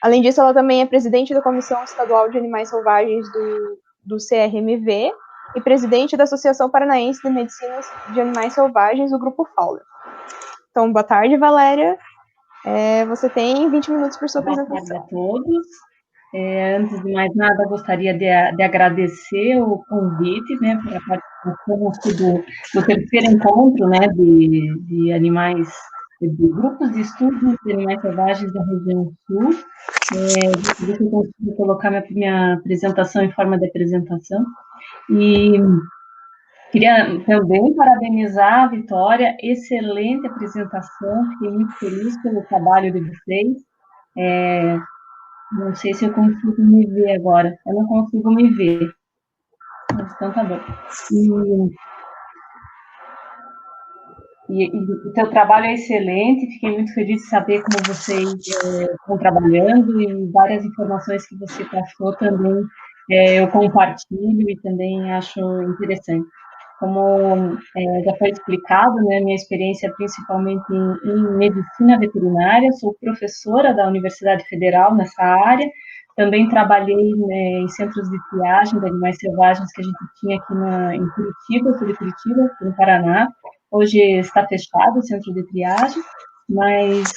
S1: Além disso, ela também é presidente da Comissão Estadual de Animais Selvagens do CRMV e presidente da Associação Paranaense de Medicina de Animais Selvagens, o Grupo Fowler. Então, boa tarde, Valéria. Você tem 20 minutos para sua apresentação.
S3: Boa tarde a todos. Antes de mais nada, gostaria de agradecer o convite, né, para a participação do terceiro encontro, né, de animais, de grupos de estudos de animais selvagens da região sul. Ver se eu consigo colocar minha apresentação em forma de apresentação. E queria também parabenizar a Vitória, excelente apresentação, fiquei muito feliz pelo trabalho de vocês. Não sei se eu consigo me ver agora. Eu não consigo me ver. Mas então tá bom. E o teu trabalho é excelente. Fiquei muito feliz de saber como vocês estão trabalhando e várias informações que você passou também eu compartilho e também acho interessante. Como já foi explicado, né, minha experiência é principalmente em medicina veterinária, sou professora da Universidade Federal nessa área, também trabalhei, né, em centros de triagem de animais selvagens que a gente tinha aqui em Curitiba, sul de Curitiba, no Paraná. Hoje está fechado o centro de triagem, mas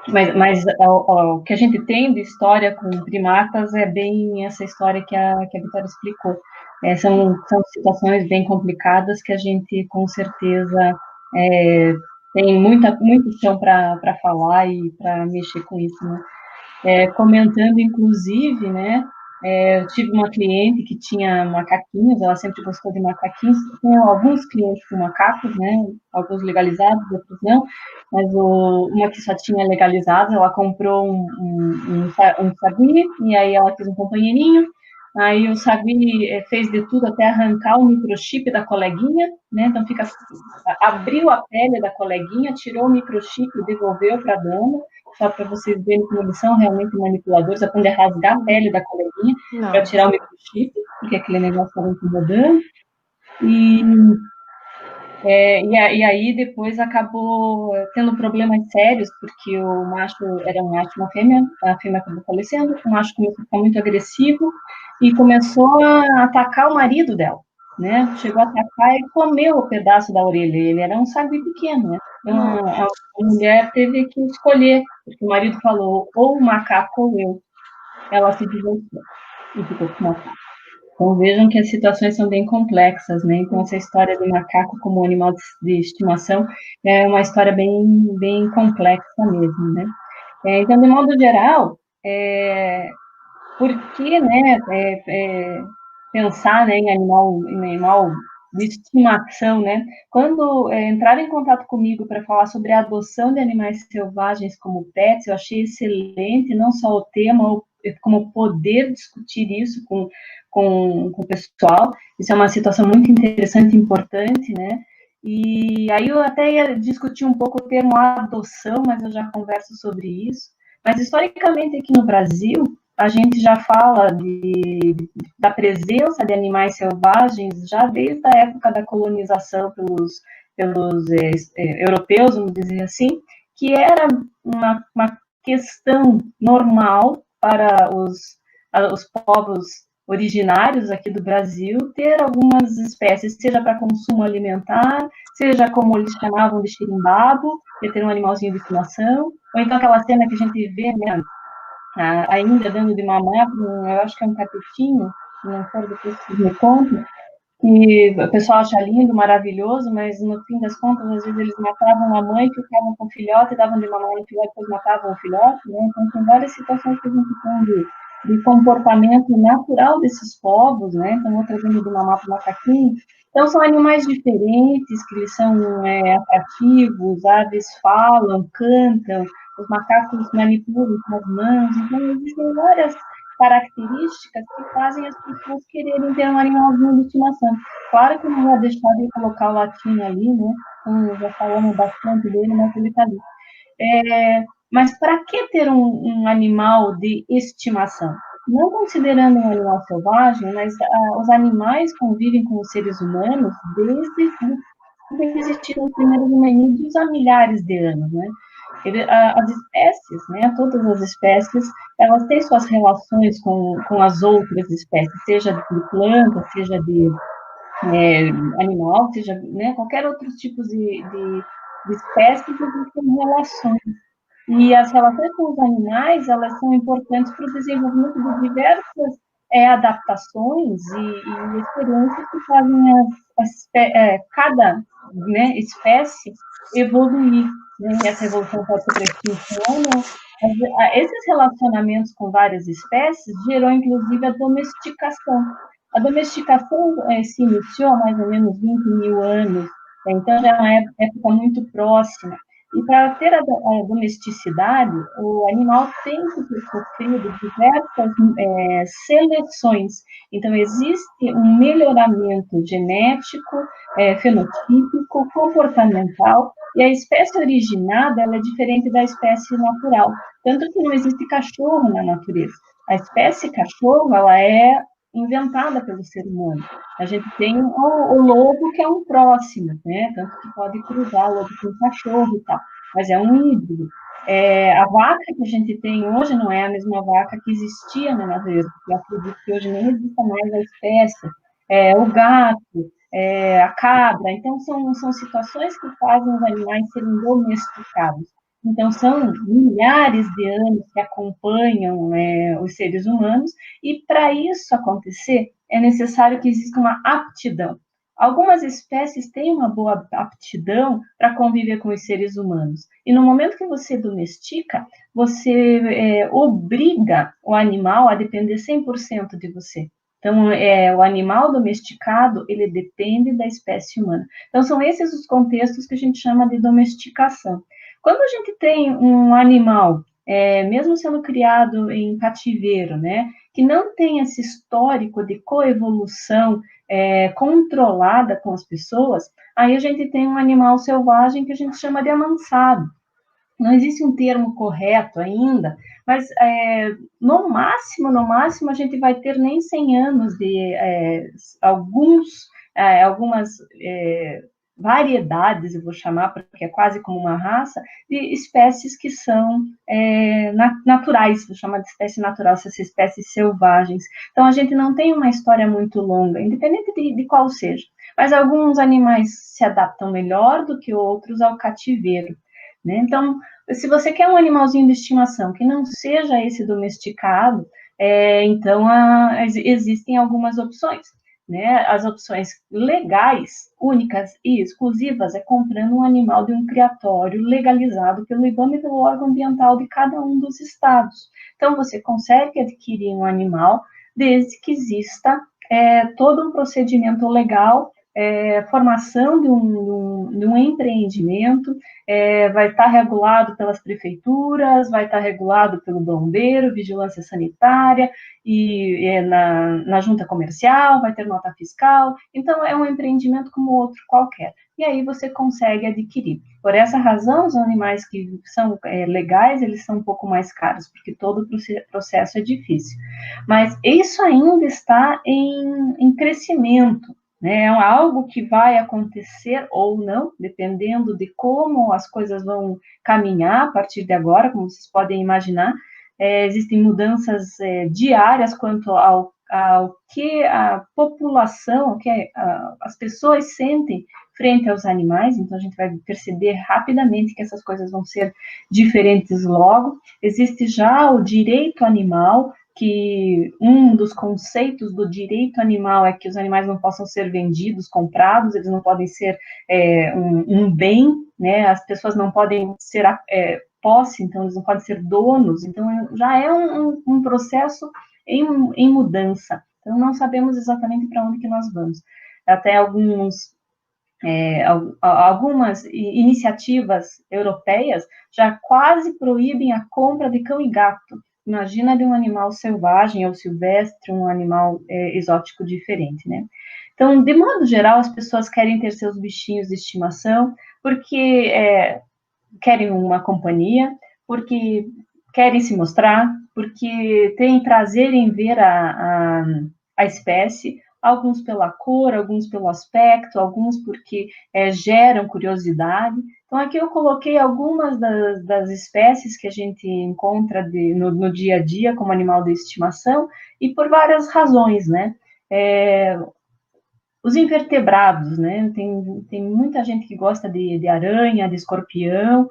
S3: o que a gente tem de história com primatas é bem essa história que a Vitória explicou. São situações bem complicadas que a gente, com certeza, tem muito chão para falar e para mexer com isso, né? Comentando, inclusive, né, eu tive uma cliente que tinha macaquinhos, ela sempre gostou de macaquinhos, tem alguns clientes com macacos, né, alguns legalizados, outros não, mas uma que só tinha legalizados, ela comprou um saguinho, e aí ela fez um companheirinho, Aí o Sagui fez de tudo até arrancar o microchip da coleguinha, né? Então abriu a pele da coleguinha, tirou o microchip e devolveu para a dona, só para vocês verem como eles são realmente manipuladores, a ponto de rasgar a pele da coleguinha para tirar o microchip, porque aquele negócio estava incomodando. E aí depois acabou tendo problemas sérios, porque o macho era um macho e uma fêmea, a fêmea acabou falecendo, o macho começou a ficar muito agressivo e começou a atacar o marido dela, né? Chegou a atacar e comeu o pedaço da orelha. Ele era um sagui pequeno, né? Então a mulher teve que escolher, porque o marido falou, ou o macaco ou eu. Ela se divorciou e ficou com o macaco. Então vejam que as situações são bem complexas, né? Então essa história do macaco como animal de estimação é uma história bem complexa mesmo, né? Então, de modo geral, por que, né, pensar, né, em animal de estimação, né? Quando entraram em contato comigo para falar sobre a adoção de animais selvagens como pets, eu achei excelente, não só o tema, como poder discutir isso com o pessoal. Isso é uma situação muito interessante e importante, né? E aí eu até ia discutir um pouco o termo adoção, mas eu já converso sobre isso. Mas, historicamente, aqui no Brasil, a gente já fala da presença de animais selvagens já desde a época da colonização pelos europeus, vamos dizer assim, que era uma questão normal para os povos originários aqui do Brasil ter algumas espécies, seja para consumo alimentar, seja como eles chamavam de xirimbabo, que é ter um animalzinho de estimação, ou então aquela cena que a gente vê, né, ainda dando de mamar, eu acho que é um catetinho, não sei, depois vocês me contam, que o pessoal acha lindo, maravilhoso, mas no fim das contas, às vezes eles matavam a mãe, ficavam com o filhote, davam de mamar no filhote, depois matavam o filhote, né? Então tem várias situações que a gente tem de comportamento natural desses povos, né? Então, outra dando de mamar para o macaquinho. Então, são animais diferentes, que eles são atrativos, aves falam, cantam, os macacos manipulam com as mãos, então existem várias características que fazem as pessoas quererem ter um animalzinho de estimação. Claro que não vai deixar de colocar o latinho ali, né? Então, já falamos bastante dele, mas ele está ali. Mas para que ter um animal de estimação? Não considerando um animal selvagem, mas os animais convivem com os seres humanos desde que existiram os primeiros hominídeos há milhares de anos, né? As espécies, né, todas as espécies, elas têm suas relações com as outras espécies, seja de planta, seja de animal, seja, né, qualquer outro tipo de espécies, existem relações. E as relações com os animais, elas são importantes para o desenvolvimento de diversas adaptações e experiências que fazem cada, né, espécie evoluir. Né? E essa evolução pode ser para extinção ou não. Esses relacionamentos com várias espécies gerou, inclusive, a domesticação. A domesticação se iniciou há mais ou menos 20 mil anos, então já é uma época muito próxima. E para ter a domesticidade, o animal tem que ter sofrido diversas seleções. Então, existe um melhoramento genético, fenotípico, comportamental, e a espécie originada ela é diferente da espécie natural. Tanto que não existe cachorro na natureza. A espécie cachorro ela é inventada pelo ser humano. A gente tem o lobo, que é um próximo, né? Tanto que pode cruzar o lobo com o cachorro e tal, mas é um híbrido. A vaca que a gente tem hoje não é a mesma vaca que existia na natureza, porque eu acredito que hoje nem exista mais a espécie. O gato, a cabra, então são situações que fazem os animais serem domesticados. Então, são milhares de anos que acompanham os seres humanos, e para isso acontecer, é necessário que exista uma aptidão. Algumas espécies têm uma boa aptidão para conviver com os seres humanos. E no momento que você domestica, você obriga o animal a depender 100% de você. Então, o animal domesticado, ele depende da espécie humana. Então, são esses os contextos que a gente chama de domesticação. Quando a gente tem um animal mesmo sendo criado em cativeiro, né, que não tem esse histórico de coevolução controlada com as pessoas, aí a gente tem um animal selvagem que a gente chama de amansado. Não existe um termo correto ainda, mas no máximo, a gente vai ter nem 100 anos de algumas variedades, eu vou chamar, porque é quase como uma raça, de espécies que são naturais, vou chamar de espécie natural, essas espécies selvagens. Então, a gente não tem uma história muito longa, independente de qual seja, mas alguns animais se adaptam melhor do que outros ao cativeiro, né? Então, se você quer um animalzinho de estimação que não seja esse domesticado, então existem algumas opções, né? As opções legais, únicas e exclusivas é comprando um animal de um criatório legalizado pelo IBAMA e pelo órgão ambiental de cada um dos estados. Então, você consegue adquirir um animal desde que exista todo um procedimento legal, formação de um empreendimento, vai estar regulado pelas prefeituras, vai estar regulado pelo bombeiro, vigilância sanitária, e na junta comercial, vai ter nota fiscal, então é um empreendimento como outro qualquer, e aí você consegue adquirir. Por essa razão, os animais que são legais, eles são um pouco mais caros, porque todo o processo é difícil. Mas isso ainda está em crescimento, né? É algo que vai acontecer ou não, dependendo de como as coisas vão caminhar a partir de agora, como vocês podem imaginar. Existem mudanças diárias quanto ao que a população, o que as pessoas sentem frente aos animais, então a gente vai perceber rapidamente que essas coisas vão ser diferentes logo. Existe já o direito animal, que um dos conceitos do direito animal é que os animais não possam ser vendidos, comprados, eles não podem ser um bem, né? As pessoas não podem ser posse, então eles não podem ser donos, então já é um processo em mudança, então não sabemos exatamente para onde que nós vamos. Até algumas iniciativas europeias já quase proíbem a compra de cão e gato. Imagina de um animal selvagem ou silvestre, um animal exótico diferente, né? Então, de modo geral, as pessoas querem ter seus bichinhos de estimação porque querem uma companhia, porque querem se mostrar, porque têm prazer em ver a espécie, alguns pela cor, alguns pelo aspecto, alguns porque geram curiosidade. Então, aqui eu coloquei algumas das espécies que a gente encontra no dia a dia como animal de estimação, e por várias razões, né? Os invertebrados, né? Tem muita gente que gosta de aranha, de escorpião,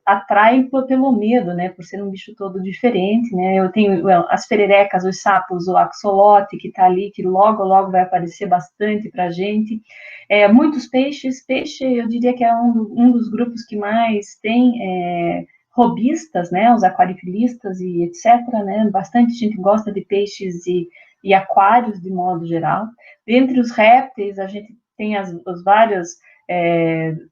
S3: atrai pelo medo, né? Por ser um bicho todo diferente, né? Eu tenho as pererecas, os sapos, o axolote que está ali, que logo vai aparecer bastante para a gente. Muitos peixes, eu diria que é um dos grupos que mais tem hobbyistas, né? Os aquariofilistas e etc, né? Bastante gente gosta de peixes e aquários de modo geral. Dentre os répteis, a gente tem os vários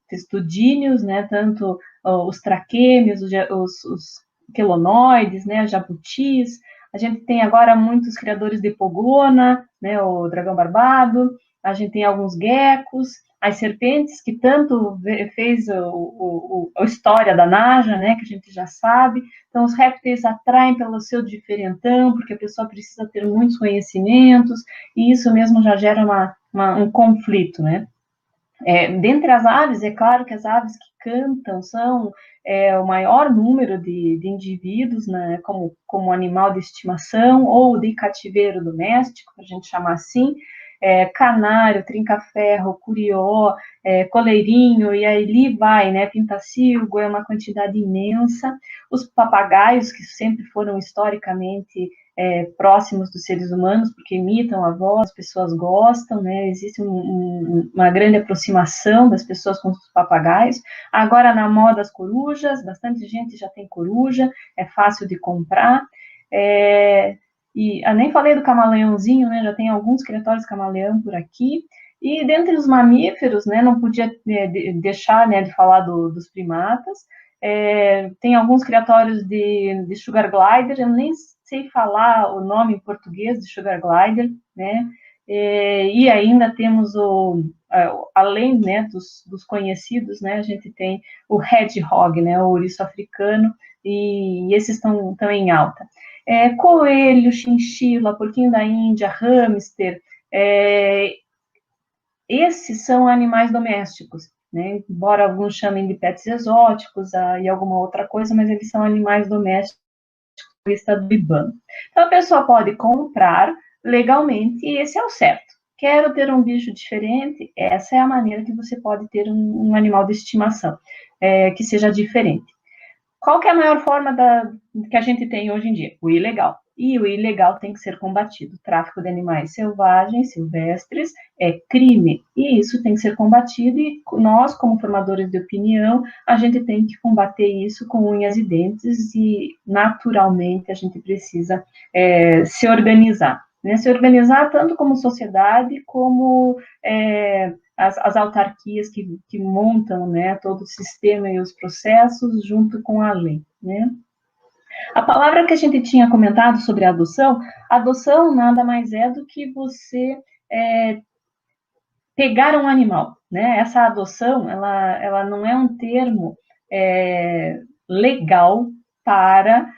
S3: testudíneos, né, tanto os traquêmios, os quelonoides, né, jabutis. A gente tem agora muitos criadores de pogona, né, o dragão barbado. A gente tem alguns geckos, as serpentes, que tanto fez a história da Naja, né, que a gente já sabe. Então, os répteis atraem pelo seu diferentão, porque a pessoa precisa ter muitos conhecimentos, e isso mesmo já gera um conflito, né? Dentre as aves, é claro que as aves que cantam são o maior número de indivíduos, né, como animal de estimação ou de cativeiro doméstico, para a gente chamar assim. Canário, trinca-ferro, curió, coleirinho, e aí vai, né, pintacilgo, é uma quantidade imensa. Os papagaios, que sempre foram historicamente próximos dos seres humanos, porque imitam a voz, as pessoas gostam, né, existe uma grande aproximação das pessoas com os papagaios. Agora, na moda, as corujas, bastante gente já tem coruja, é fácil de comprar. E nem falei do camaleãozinho, né? Já tem alguns criatórios camaleão por aqui. E dentre os mamíferos, né? Não podia deixar, né, de falar dos primatas. tem alguns criatórios de sugar glider, eu nem sei falar o nome em português de sugar glider, né? E ainda temos além, né, dos conhecidos, né, a gente tem o hedgehog, né, o ouriço africano, e esses estão em alta. Coelho, chinchila, porquinho da Índia, hamster, esses são animais domésticos, né? Embora alguns chamem de pets exóticos e alguma outra coisa, mas eles são animais domésticos lista do IBAMA. Então, a pessoa pode comprar legalmente e esse é o certo. Quero ter um bicho diferente, essa é a maneira que você pode ter um animal de estimação, que seja diferente. Qual que é a maior forma que a gente tem hoje em dia? O ilegal. E o ilegal tem que ser combatido. O tráfico de animais selvagens, silvestres, é crime. E isso tem que ser combatido e nós, como formadores de opinião, a gente tem que combater isso com unhas e dentes e, naturalmente, a gente precisa se organizar. Né? Se organizar tanto como sociedade, como as autarquias que montam, né, todo o sistema e os processos junto com a lei, né? A palavra que a gente tinha comentado sobre a adoção nada mais é do que você pegar um animal, né? Essa adoção, ela não é um termo legal para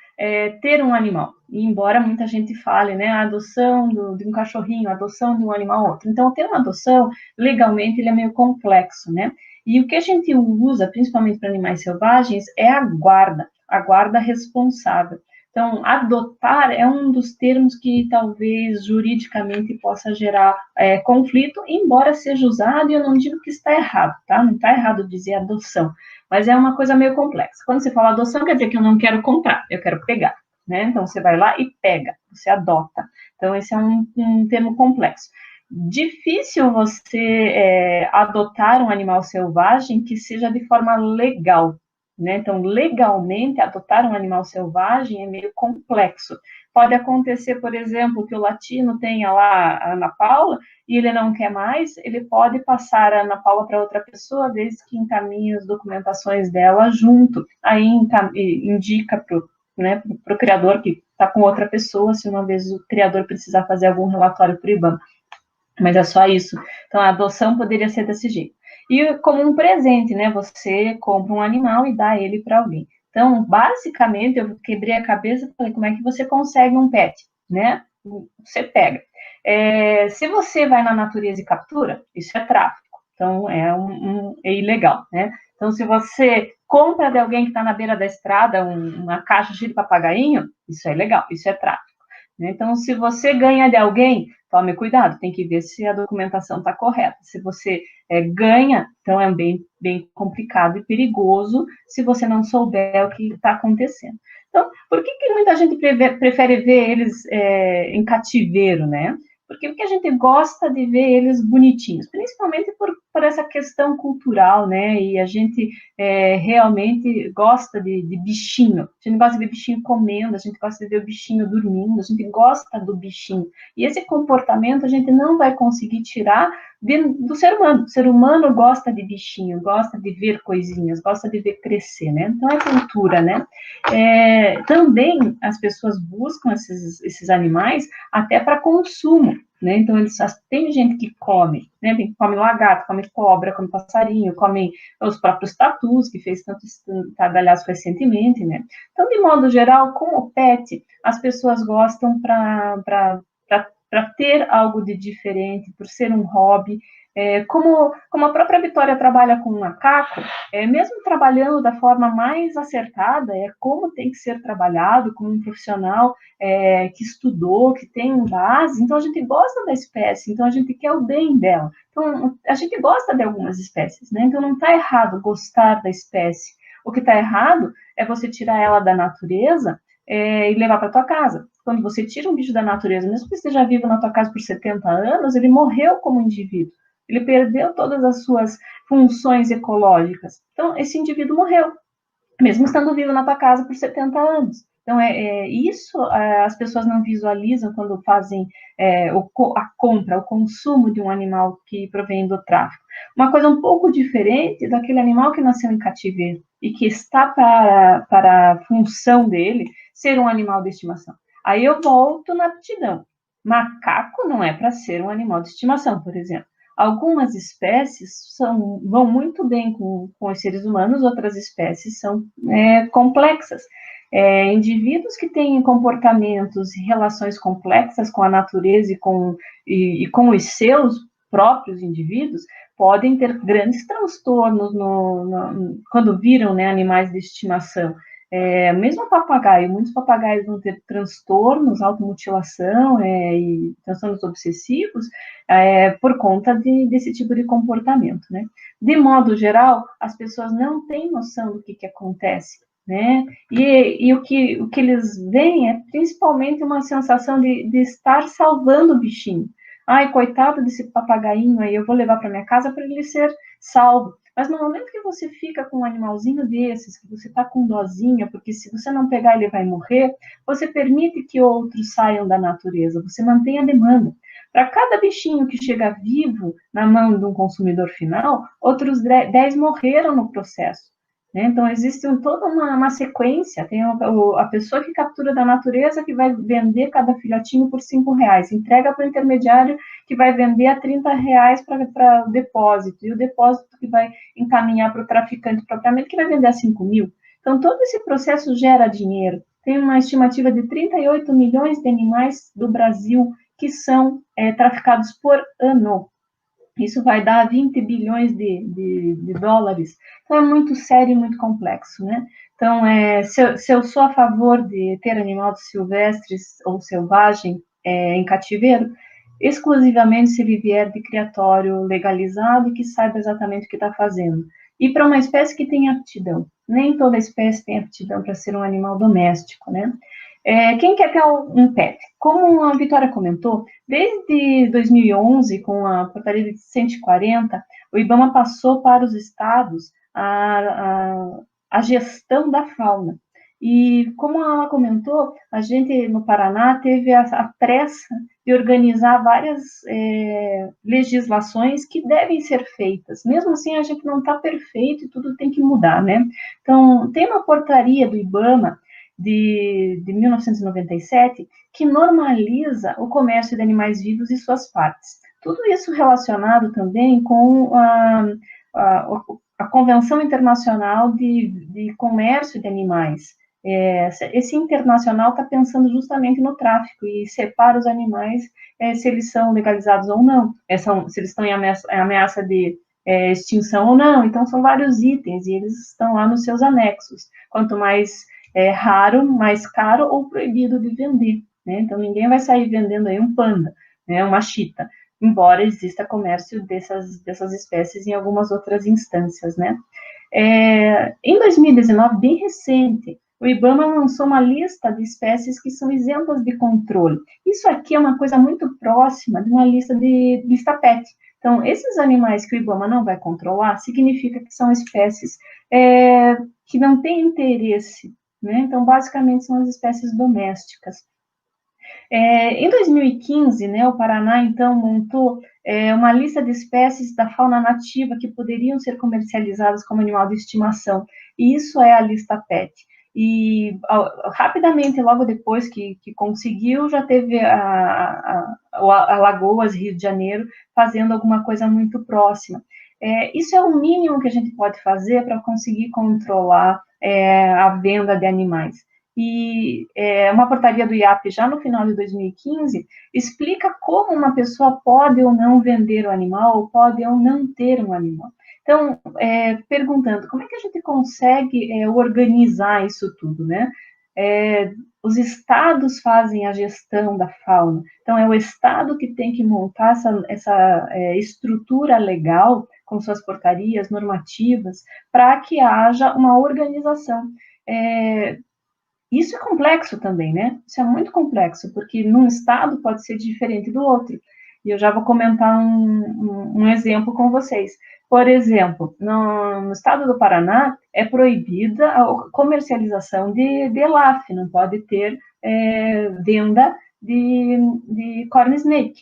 S3: ter um animal. E embora muita gente fale, né, a adoção de um cachorrinho, a adoção de um animal outro. Então, ter uma adoção, legalmente, ele é meio complexo, né? E o que a gente usa, principalmente para animais selvagens, é a guarda responsável. Então, adotar é um dos termos que talvez juridicamente possa gerar conflito, embora seja usado, e eu não digo que está errado, tá? Não está errado dizer adoção, mas é uma coisa meio complexa. Quando você fala adoção, quer dizer que eu não quero comprar, eu quero pegar, né? Então, você vai lá e pega, você adota. Então, esse é um termo complexo. Difícil você adotar um animal selvagem que seja de forma legal, né? Então, legalmente, adotar um animal selvagem é meio complexo. Pode acontecer, por exemplo, que o latino tenha lá a Ana Paula e ele não quer mais, ele pode passar a Ana Paula para outra pessoa, desde que encaminhe as documentações dela junto. Aí indica para o criador que está com outra pessoa, se uma vez o criador precisar fazer algum relatório para o IBAMA. Mas é só isso. Então, a adoção poderia ser desse jeito. E como um presente, né? Você compra um animal e dá ele para alguém. Então, basicamente, eu quebrei a cabeça e falei, como é que você consegue um pet, né? Você pega. Se você vai na natureza e captura, isso é tráfico. Então, é ilegal, né? Então, se você compra de alguém que está na beira da estrada uma caixa cheia de papagainho, isso é legal, isso é tráfico. Então, se você ganha de alguém, tome cuidado, tem que ver se a documentação está correta. Se você ganha, então é bem, bem complicado e perigoso se você não souber o que está acontecendo. Então, por que muita gente prefere ver eles em cativeiro, né? Porque a gente gosta de ver eles bonitinhos, principalmente por essa questão cultural, né? E a gente realmente gosta de bichinho. A gente gosta de ver bichinho comendo, a gente gosta de ver o bichinho dormindo, a gente gosta do bichinho. E esse comportamento a gente não vai conseguir tirar do ser humano. O ser humano gosta de bichinho, gosta de ver coisinhas, gosta de ver crescer, né? Então é cultura, né? Também as pessoas buscam esses animais até para consumo, né? Então tem gente que come, né? Tem que come lagarto, come cobra, come passarinho, come os próprios tatus, que fez tanto estardalhaço recentemente, né? Então, de modo geral, como pet, as pessoas gostam para ter algo de diferente, por ser um hobby. Como a própria Vitória trabalha com macaco, mesmo trabalhando da forma mais acertada, como tem que ser trabalhado, como um profissional que estudou, que tem base, então a gente gosta da espécie, então a gente quer o bem dela. Então, a gente gosta de algumas espécies, né? Então, não está errado gostar da espécie. O que está errado é você tirar ela da natureza e levar para tua casa. Quando você tira um bicho da natureza, mesmo que esteja vivo na tua casa por 70 anos, ele morreu como indivíduo. Ele perdeu todas as suas funções ecológicas. Então, esse indivíduo morreu, mesmo estando vivo na tua casa por 70 anos. Então, isso as pessoas não visualizam quando fazem a compra, o consumo de um animal que provém do tráfico. Uma coisa um pouco diferente daquele animal que nasceu em cativeiro e que está para a função dele ser um animal de estimação. Aí eu volto na aptidão. Macaco não é para ser um animal de estimação, por exemplo. Algumas espécies vão muito bem com os seres humanos, outras espécies são complexas. Indivíduos que têm comportamentos e relações complexas com a natureza e com os seus próprios indivíduos podem ter grandes transtornos quando viram, né, animais de estimação. Mesmo papagaio, muitos papagaios vão ter transtornos, automutilação e transtornos obsessivos por conta desse tipo de comportamento, né? De modo geral, as pessoas não têm noção do que acontece, né? E o que eles veem é principalmente uma sensação de estar salvando o bichinho. Ai, coitado desse papagainho aí, eu vou levar para minha casa para ele ser salvo. Mas no momento que você fica com um animalzinho desses, que você está com dozinha, porque se você não pegar ele vai morrer, você permite que outros saiam da natureza, você mantém a demanda. Para cada bichinho que chega vivo na mão de um consumidor final, outros 10 morreram no processo. Então, existe toda uma sequência. Tem a pessoa que captura da natureza que vai vender cada filhotinho por R$5, entrega para o intermediário que vai vender a R$30 para o depósito, e o depósito que vai encaminhar para o traficante propriamente, que vai vender a 5 mil. Então, todo esse processo gera dinheiro. Tem uma estimativa de 38 milhões de animais do Brasil que são traficados por ano. Isso vai dar 20 bilhões de dólares. Então, é muito sério e muito complexo, né? Então, se eu sou a favor de ter animais silvestres ou selvagem em cativeiro, exclusivamente se ele vier de criatório legalizado e que saiba exatamente o que está fazendo. E para uma espécie que tem aptidão. Nem toda espécie tem aptidão para ser um animal doméstico, né? Quem quer ter um pet? Como a Vitória comentou, desde 2011, com a portaria de 140, o IBAMA passou para os estados a gestão da fauna. E, como ela comentou, a gente no Paraná teve a pressa de organizar várias legislações que devem ser feitas. Mesmo assim, a gente não está perfeito e tudo tem que mudar, né? Então, tem uma portaria do IBAMA de 1997, que normaliza o comércio de animais vivos e suas partes. Tudo isso relacionado também com a Convenção Internacional de Comércio de Animais. Esse internacional está pensando justamente no tráfico e separa os animais se eles são legalizados ou não, se eles estão em ameaça de extinção ou não. Então, são vários itens e eles estão lá nos seus anexos. Quanto mais raro, mais caro ou proibido de vender, né? Então, ninguém vai sair vendendo aí um panda, né, uma chita, embora exista comércio dessas espécies em algumas outras instâncias, né? Em 2019, bem recente, o IBAMA lançou uma lista de espécies que são isentas de controle. Isso aqui é uma coisa muito próxima de uma lista de lista PET. Então, esses animais que o IBAMA não vai controlar, significa que são espécies que não têm interesse, né? Então, basicamente, são as espécies domésticas. Em 2015, né, o Paraná, então, montou uma lista de espécies da fauna nativa que poderiam ser comercializadas como animal de estimação, e isso é a lista PET. E rapidamente, logo depois que conseguiu, já teve a Alagoas, Rio de Janeiro, fazendo alguma coisa muito próxima. Isso é o mínimo que a gente pode fazer para conseguir controlar a venda de animais. E uma portaria do IAP, já no final de 2015, explica como uma pessoa pode ou não vender o animal, ou pode ou não ter um animal. Então, perguntando, como é que a gente consegue organizar isso tudo, né? Os estados fazem a gestão da fauna, então é o estado que tem que montar essa estrutura legal, com suas portarias normativas, para que haja uma organização. Isso é complexo também, né? Isso é muito complexo, porque num estado pode ser diferente do outro. E eu já vou comentar um exemplo com vocês. Por exemplo, no estado do Paraná é proibida a comercialização de ELAF, não pode ter venda de corn snake.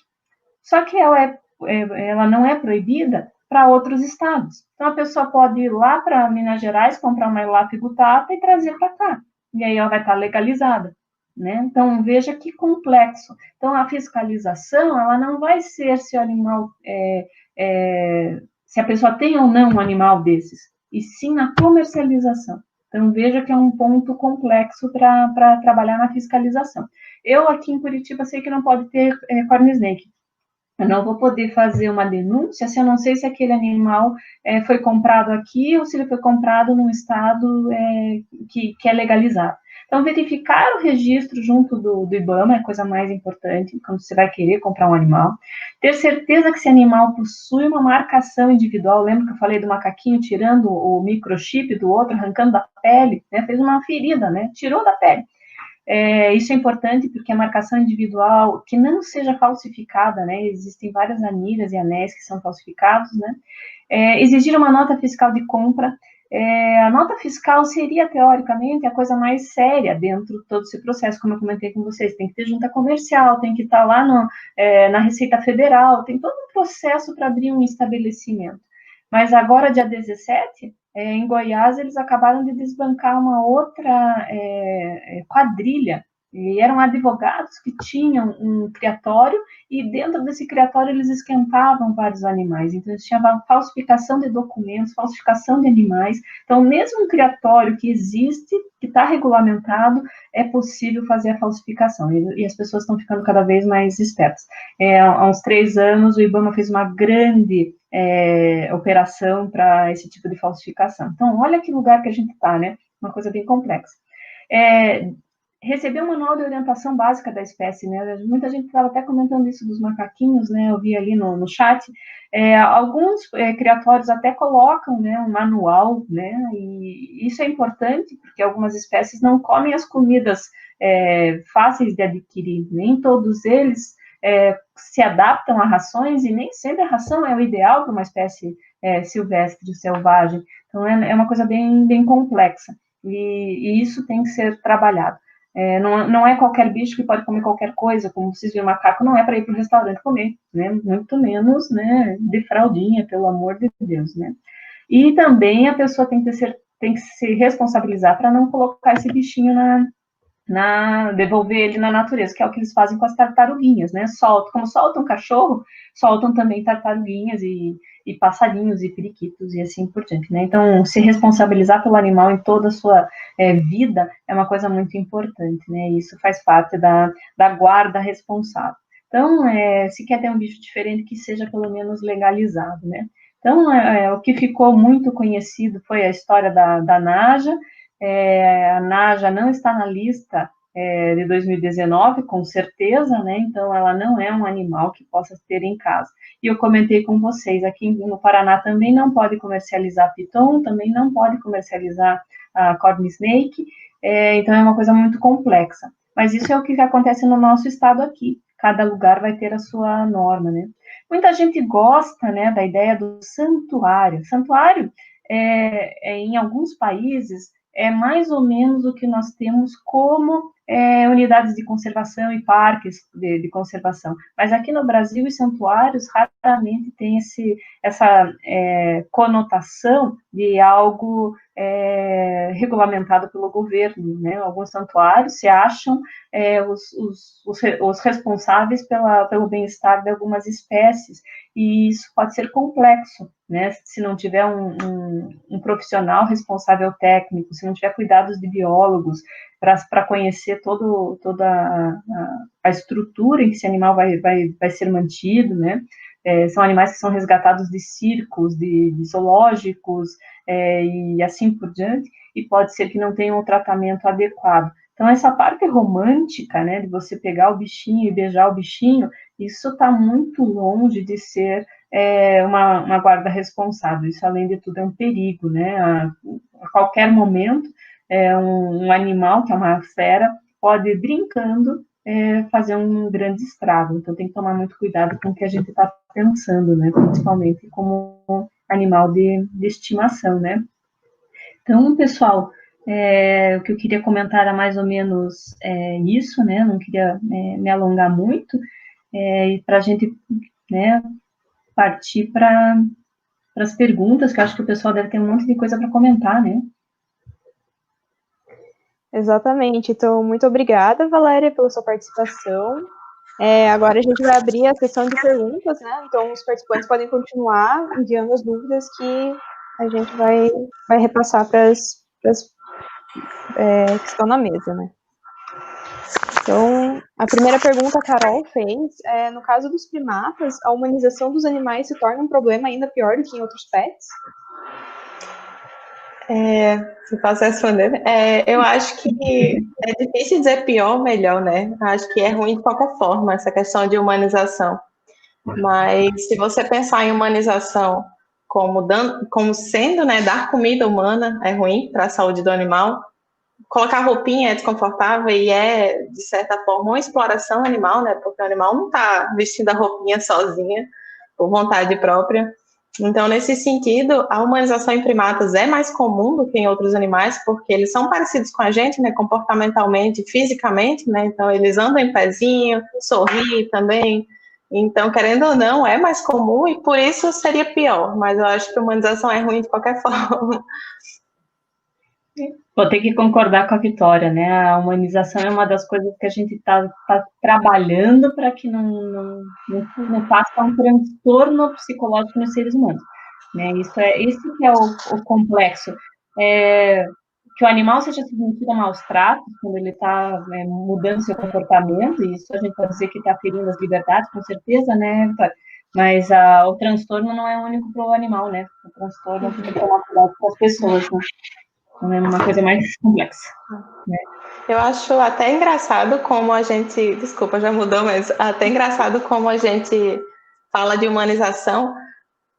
S3: Só que ela não é proibida para outros estados. Então, a pessoa pode ir lá para Minas Gerais, comprar uma Elape Gutata e trazer para cá. E aí ela vai estar legalizada. Né? Então, veja que complexo. Então, a fiscalização, ela não vai ser se o animal, se a pessoa tem ou não um animal desses, e sim na comercialização. Então, veja que é um ponto complexo para trabalhar na fiscalização. Eu, aqui em Curitiba, sei que não pode ter corn snake. Eu não vou poder fazer uma denúncia se eu não sei se aquele animal foi comprado aqui ou se ele foi comprado num estado que é legalizado. Então, verificar o registro junto do IBAMA é a coisa mais importante quando você vai querer comprar um animal. Ter certeza que esse animal possui uma marcação individual. Lembra que eu falei do macaquinho tirando o microchip do outro, arrancando da pele, né? Fez uma ferida, né? Tirou da pele. Isso é importante porque a marcação individual, que não seja falsificada, né? Existem várias anilhas e anéis que são falsificados, né? Exigir uma nota fiscal de compra. A nota fiscal seria, teoricamente, a coisa mais séria dentro de todo esse processo, como eu comentei com vocês. Tem que ter junta comercial, tem que estar lá na Receita Federal, tem todo um processo para abrir um estabelecimento. Mas agora, dia 17, em Goiás, eles acabaram de desbancar uma outra quadrilha, e eram advogados que tinham um criatório, e dentro desse criatório eles esquentavam vários animais. Então, eles tinham falsificação de documentos, falsificação de animais. Então, mesmo um criatório que existe, que está regulamentado, é possível fazer a falsificação, e as pessoas estão ficando cada vez mais espertas. Há uns 3 anos, o IBAMA fez uma grande operação para esse tipo de falsificação. Então, olha que lugar que a gente está, né? Uma coisa bem complexa. Receber um manual de orientação básica da espécie, né? Muita gente estava até comentando isso dos macaquinhos, né? Eu vi ali no chat. Alguns criatórios até colocam, né, um manual, né? E isso é importante porque algumas espécies não comem as comidas fáceis de adquirir. Nem todos eles se adaptam a rações, e nem sempre a ração é o ideal para uma espécie silvestre, selvagem. Então, é uma coisa bem, bem complexa, e isso tem que ser trabalhado. Não é qualquer bicho que pode comer qualquer coisa, como vocês viram, macaco não é para ir para o restaurante comer, né? Muito menos, né, de fraldinha, pelo amor de Deus, né? E também a pessoa tem que se responsabilizar para não colocar esse bichinho devolver ele na natureza, que é o que eles fazem com as tartaruguinhas, né? Como soltam cachorro, soltam também tartaruguinhas e passarinhos e periquitos e assim por diante, né? Então, se responsabilizar pelo animal em toda a sua vida é uma coisa muito importante, né? Isso faz parte da guarda responsável. Então, se quer ter um bicho diferente, que seja pelo menos legalizado, né? Então, o que ficou muito conhecido foi a história da Naja. A Naja não está na lista de 2019, com certeza, né? Então, ela não é um animal que possa ter em casa. E eu comentei com vocês, aqui no Paraná também não pode comercializar piton, também não pode comercializar a corn snake, então é uma coisa muito complexa. Mas isso é o que acontece no nosso estado aqui. Cada lugar vai ter a sua norma, né? Muita gente gosta, né, da ideia do santuário. Santuário, em alguns países, é mais ou menos o que nós temos como unidades de conservação e parques de conservação. Mas aqui no Brasil, os santuários raramente têm essa conotação de algo regulamentado pelo governo, né? Alguns santuários se acham os responsáveis pelo bem-estar de algumas espécies, e isso pode ser complexo, né? Se não tiver um profissional responsável técnico, se não tiver cuidados de biólogos para conhecer toda a estrutura em que esse animal vai ser mantido, né? São animais que são resgatados de circos, de zoológicos, e assim por diante, e pode ser que não tenham um tratamento adequado. Então, essa parte romântica, né, de você pegar o bichinho e beijar o bichinho, isso está muito longe de ser uma guarda responsável. Isso, além de tudo, é um perigo, né? A qualquer momento, um animal, que é uma fera, pode, brincando, fazer um grande estrago. Então, tem que tomar muito cuidado com o que a gente está pensando, né? Principalmente como animal de estimação, né? Então, pessoal, o que eu queria comentar era mais ou menos isso, né? Não queria me alongar muito, e para a gente, né, partir para as perguntas, que eu acho que o pessoal deve ter um monte de coisa para comentar, né?
S1: Exatamente. Então, muito obrigada, Valéria, pela sua participação. Agora a gente vai abrir a sessão de perguntas, né? Então, os participantes podem continuar enviando as dúvidas que a gente vai repassar para as que estão na mesa, né? Então, a primeira pergunta a Carol fez no caso dos primatas, a humanização dos animais se torna um problema ainda pior do que em outros pets?
S2: Se posso responder, eu acho que é difícil dizer pior ou melhor, né? Acho que é ruim de qualquer forma essa questão de humanização. Mas se você pensar em humanização como sendo, né, dar comida humana é ruim para a saúde do animal, colocar roupinha é desconfortável e é, de certa forma, uma exploração animal, né? Porque o animal não está vestindo a roupinha sozinha, por vontade própria. Então, nesse sentido, a humanização em primatas é mais comum do que em outros animais, porque eles são parecidos com a gente, né, comportamentalmente, fisicamente, né, então eles andam em pezinho, sorriem também, então, querendo ou não, é mais comum e por isso seria pior, mas eu acho que a humanização é ruim de qualquer forma.
S3: Vou ter que concordar com a Vitória, né? A humanização é uma das coisas que a gente está trabalhando para que não passe um transtorno psicológico nos seres humanos, né? Isso que é o complexo. Que o animal seja submetido a maus tratos quando ele está mudando seu comportamento, e isso a gente pode dizer que está ferindo as liberdades, com certeza, né, Vitória? Mas o transtorno não é único para o animal, né? O transtorno tem que tomar cuidado com as pessoas, né? É uma coisa mais complexa, né?
S2: Eu acho até engraçado como a gente, desculpa, já mudou, mas até engraçado como a gente fala de humanização.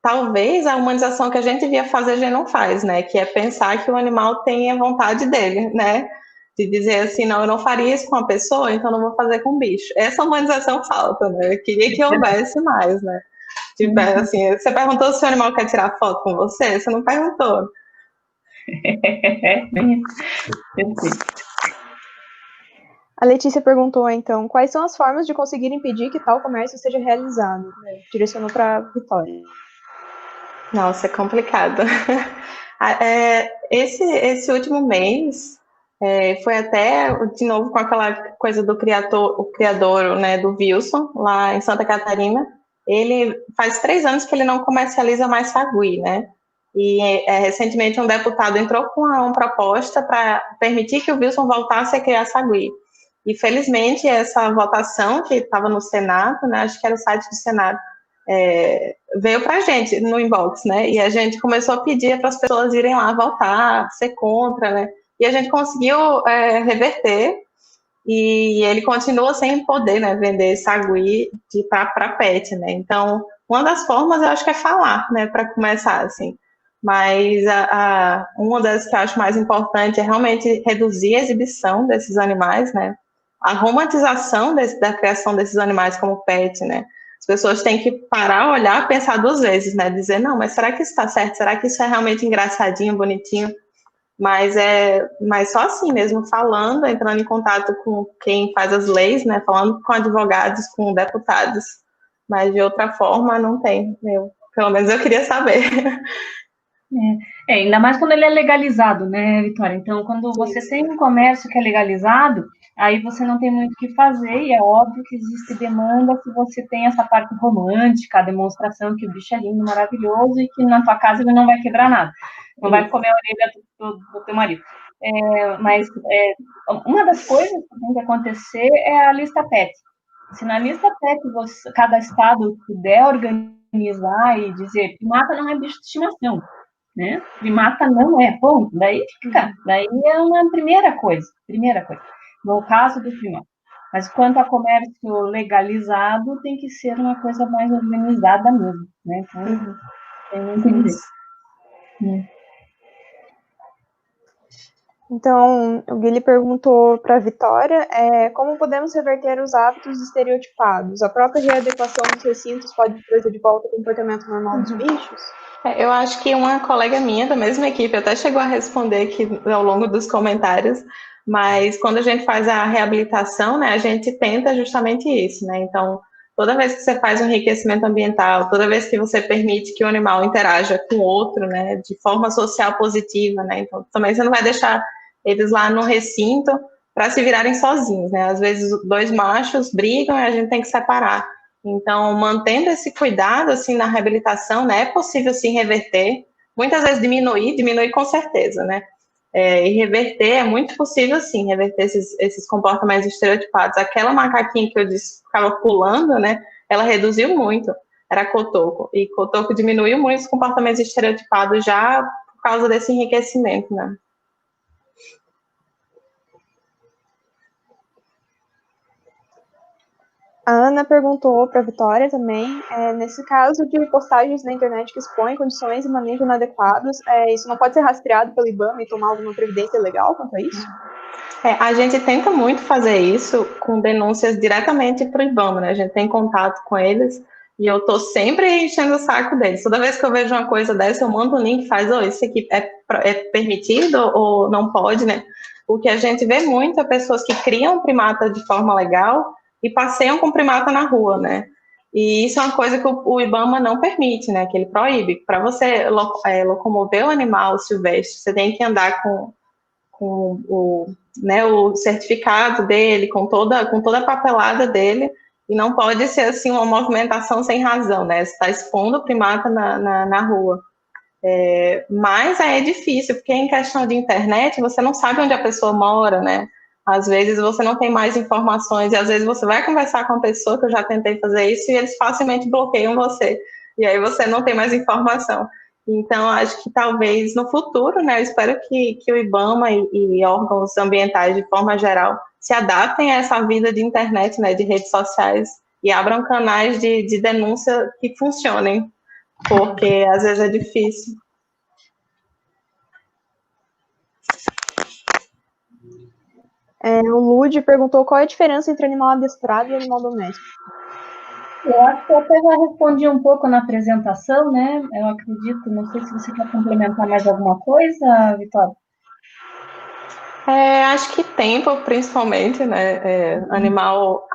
S2: Talvez a humanização que a gente devia fazer a gente não faz, né? Que é pensar que o animal tem a vontade dele, né? De dizer assim, não, eu não faria isso com uma pessoa, então não vou fazer com um bicho. Essa humanização falta, né? Eu queria que houvesse mais, né? Tipo, assim, você perguntou se o animal quer tirar foto com você? Você não perguntou.
S1: A Letícia perguntou, então, quais são as formas de conseguir impedir que tal comércio seja realizado? Direcionou para a Vitória.
S2: Nossa, é complicado. Esse último mês foi até, de novo, com aquela coisa do criador, né, do Wilson, lá em Santa Catarina. Ele faz 3 anos que ele não comercializa mais sagui, né? E recentemente um deputado entrou com uma proposta para permitir que o Wilson voltasse a criar sagui. E felizmente essa votação que estava no Senado, né, acho que era o site do Senado, veio para a gente no inbox, né? E a gente começou a pedir para as pessoas irem lá votar, ser contra, né? E a gente conseguiu reverter e ele continua sem poder, né, vender sagui para pet, né? Então, uma das formas eu acho que é falar, né, para começar assim. Mas uma das que eu acho mais importante é realmente reduzir a exibição desses animais, né? A romantização da criação desses animais como pet, né? As pessoas têm que parar, olhar, pensar 2 vezes, né? Dizer, não, mas será que isso está certo? Será que isso é realmente engraçadinho, bonitinho? Mas só assim mesmo, falando, entrando em contato com quem faz as leis, né? Falando com advogados, com deputados. Mas de outra forma, não tem. Pelo menos eu queria saber.
S3: Ainda mais quando ele é legalizado, né, Vitória? Então, quando você tem um comércio que é legalizado, aí você não tem muito o que fazer, e é óbvio que existe demanda se você tem essa parte romântica, a demonstração que o bicho é lindo, maravilhoso, e que na tua casa ele não vai quebrar nada, não vai comer a orelha do teu marido. Mas uma das coisas que tem que acontecer é a lista PET. Se na lista PET cada estado puder organizar e dizer que mata não é bicho de estimação, né? Primata não é, ponto. Daí é uma primeira coisa, no caso do primata. Mas quanto a comércio legalizado, tem que ser uma coisa mais organizada mesmo, né? Então, tem muito que dizer.
S1: Então, o Guilherme perguntou para a Vitória como podemos reverter os hábitos estereotipados? A própria readequação dos recintos pode trazer de volta o comportamento normal dos bichos?
S2: Eu acho que uma colega minha da mesma equipe até chegou a responder aqui ao longo dos comentários, mas quando a gente faz a reabilitação, né, a gente tenta justamente isso, né? Então, toda vez que você faz um enriquecimento ambiental, toda vez que você permite que o animal interaja com o outro, né, de forma social positiva, né, então também você não vai deixar eles lá no recinto para se virarem sozinhos, né, às vezes dois machos brigam e a gente tem que separar. Então, mantendo esse cuidado, assim, na reabilitação, né, é possível, sim, reverter, muitas vezes diminuir com certeza, né, e reverter, é muito possível, sim, reverter esses comportamentos estereotipados. Aquela macaquinha que eu disse que ficava pulando, né, ela reduziu muito, era cotoco, e cotoco diminuiu muito os comportamentos estereotipados já por causa desse enriquecimento, né.
S1: A Ana perguntou para a Vitória também, nesse caso de postagens na internet que expõem condições e manejo inadequados, isso não pode ser rastreado pelo IBAMA e tomar alguma providência legal quanto a isso?
S2: A gente tenta muito fazer isso com denúncias diretamente para o IBAMA, né? A gente tem contato com eles e eu estou sempre enchendo o saco deles. Toda vez que eu vejo uma coisa dessa, eu mando um link e faz, isso aqui é permitido ou não pode, né? O que a gente vê muito é pessoas que criam primata de forma legal e passeiam com primata na rua, né? E isso é uma coisa que o IBAMA não permite, né? Que ele proíbe. Para você locomover o animal silvestre, você tem que andar com o certificado dele, com toda a papelada dele, e não pode ser assim uma movimentação sem razão, né? Você está expondo o primata na rua. Mas aí é difícil, porque em questão de internet, você não sabe onde a pessoa mora, né? Às vezes você não tem mais informações, e às vezes você vai conversar com a pessoa, que eu já tentei fazer isso, e eles facilmente bloqueiam você. E aí você não tem mais informação. Então, acho que talvez no futuro, né, eu espero que o IBAMA e órgãos ambientais, de forma geral, se adaptem a essa vida de internet, né, de redes sociais, e abram canais de denúncia que funcionem, porque às vezes é difícil.
S1: O Lud perguntou qual é a diferença entre animal adestrado e animal doméstico.
S3: Eu acho que eu até já respondi um pouco na apresentação, né? Eu acredito, não sei se você quer complementar mais alguma coisa, Vitória.
S2: Acho que tempo, principalmente, né? Animal.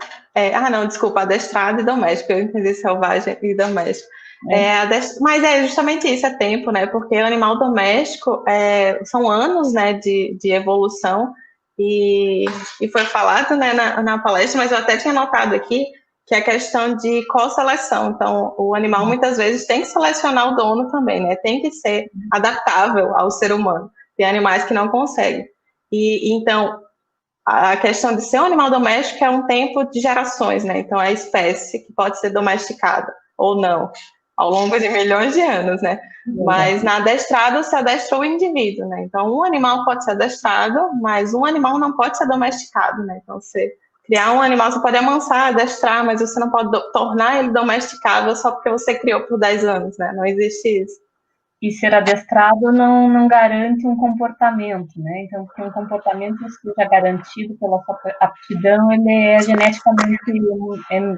S2: Não, desculpa, adestrado e doméstico. Eu entendi selvagem e doméstico. Mas é justamente isso, é tempo, né? Porque o animal doméstico são anos, né, de evolução. E foi falado, né, na palestra, mas eu até tinha notado aqui que é a questão de co-seleção. Então, o animal muitas vezes tem que selecionar o dono também, né? Tem que ser adaptável ao ser humano. Tem animais que não conseguem. E então, a questão de ser um animal doméstico é um tempo de gerações, né? Então, é a espécie que pode ser domesticada ou não, ao longo de milhões de anos, né? Mas na adestrada se adestra o indivíduo, né? Então, um animal pode ser adestrado, mas um animal não pode ser domesticado, né? Então, você criar um animal, você pode amansar, adestrar, mas você não pode tornar ele domesticável só porque você criou por 10 anos, né? Não existe isso.
S3: E ser adestrado não garante um comportamento, né? Então, porque um comportamento seja garantido pela sua aptidão, ele é geneticamente